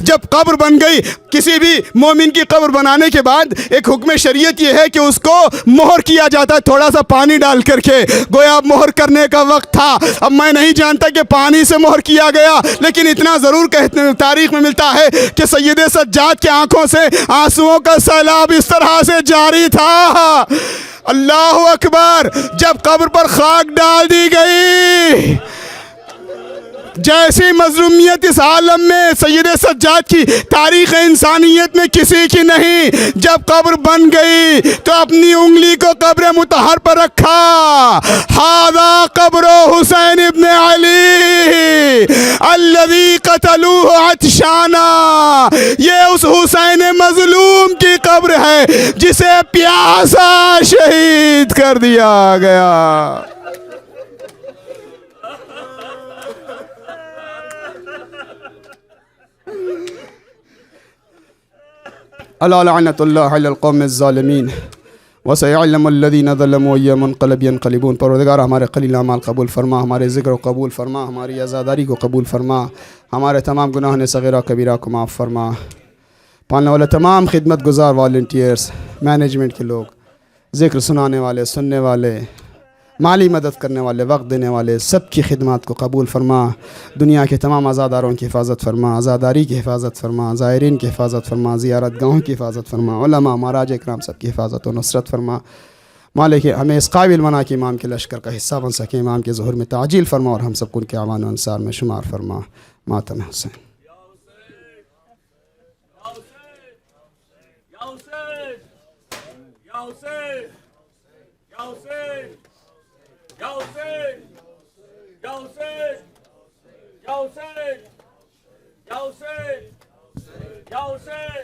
جب قبر بن گئی, کسی بھی مومن کی قبر بنانے کے بعد ایک حکم شریعت یہ ہے کہ اس کو مہر کیا جاتا ہے تھوڑا سا پانی ڈال کر کے. گویا مہر کرنے کا وقت تھا. اب میں نہیں جانتا کہ پانی سے مہر کیا گیا, لیکن اتنا ضرور کہتے تاریخ میں ملتا ہے کہ سید سجاد کی آنکھوں سے آنسوؤں کا سیلاب اس طرح سے جاری تھا. اللہ اکبر. جب قبر پر خاک ڈال دی گئی, جیسی مظلومیت اس عالم میں سید سجاد کی تاریخ انسانیت میں کسی کی نہیں. جب قبر بن گئی تو اپنی انگلی کو قبر مطہر پر رکھا. ھذا قبر حسین ابن علی الذی قتلوہ عطشانا. یہ اس حسین مظلوم کی قبر ہے جسے پیاسا شہید کر دیا گیا. الا لعنت اللہ علی القوم الظالمین وسيعلم الذين ظلموا أي منقلب ينقلبون. پروردگار ہمارے قلیل اعمال قبول فرما, ہمارے ذکر کو قبول فرما, ہماری عزاداری کو قبول فرما, ہمارے تمام گناہ صغیرہ کبیرہ کو معاف فرما. پالنے والے تمام خدمت گزار والنٹیئرز, مینجمنٹ کے لوگ, ذکر سنانے والے, سننے والے, مالی مدد کرنے والے, وقت دینے والے, سب کی خدمات کو قبول فرما. دنیا کے تمام عزاداروں کی حفاظت فرما, عزاداری کی حفاظت فرما, زائرین کی حفاظت فرما, زیارت گاہوں کی حفاظت فرما, علماء مہاراج اکرام سب کی حفاظت و نصرت فرما. مالک ہمیں اس قابل بنا کہ امام کے لشکر کا حصہ بن سکے, امام کے ظہور میں تعجیل فرما اور ہم سب کو ان کے اعوان و انصار میں شمار فرما. ماتم حسین. Ya Hussein! Ya Hussein! Ya Hussein! Ya Hussein! Ya Hussein!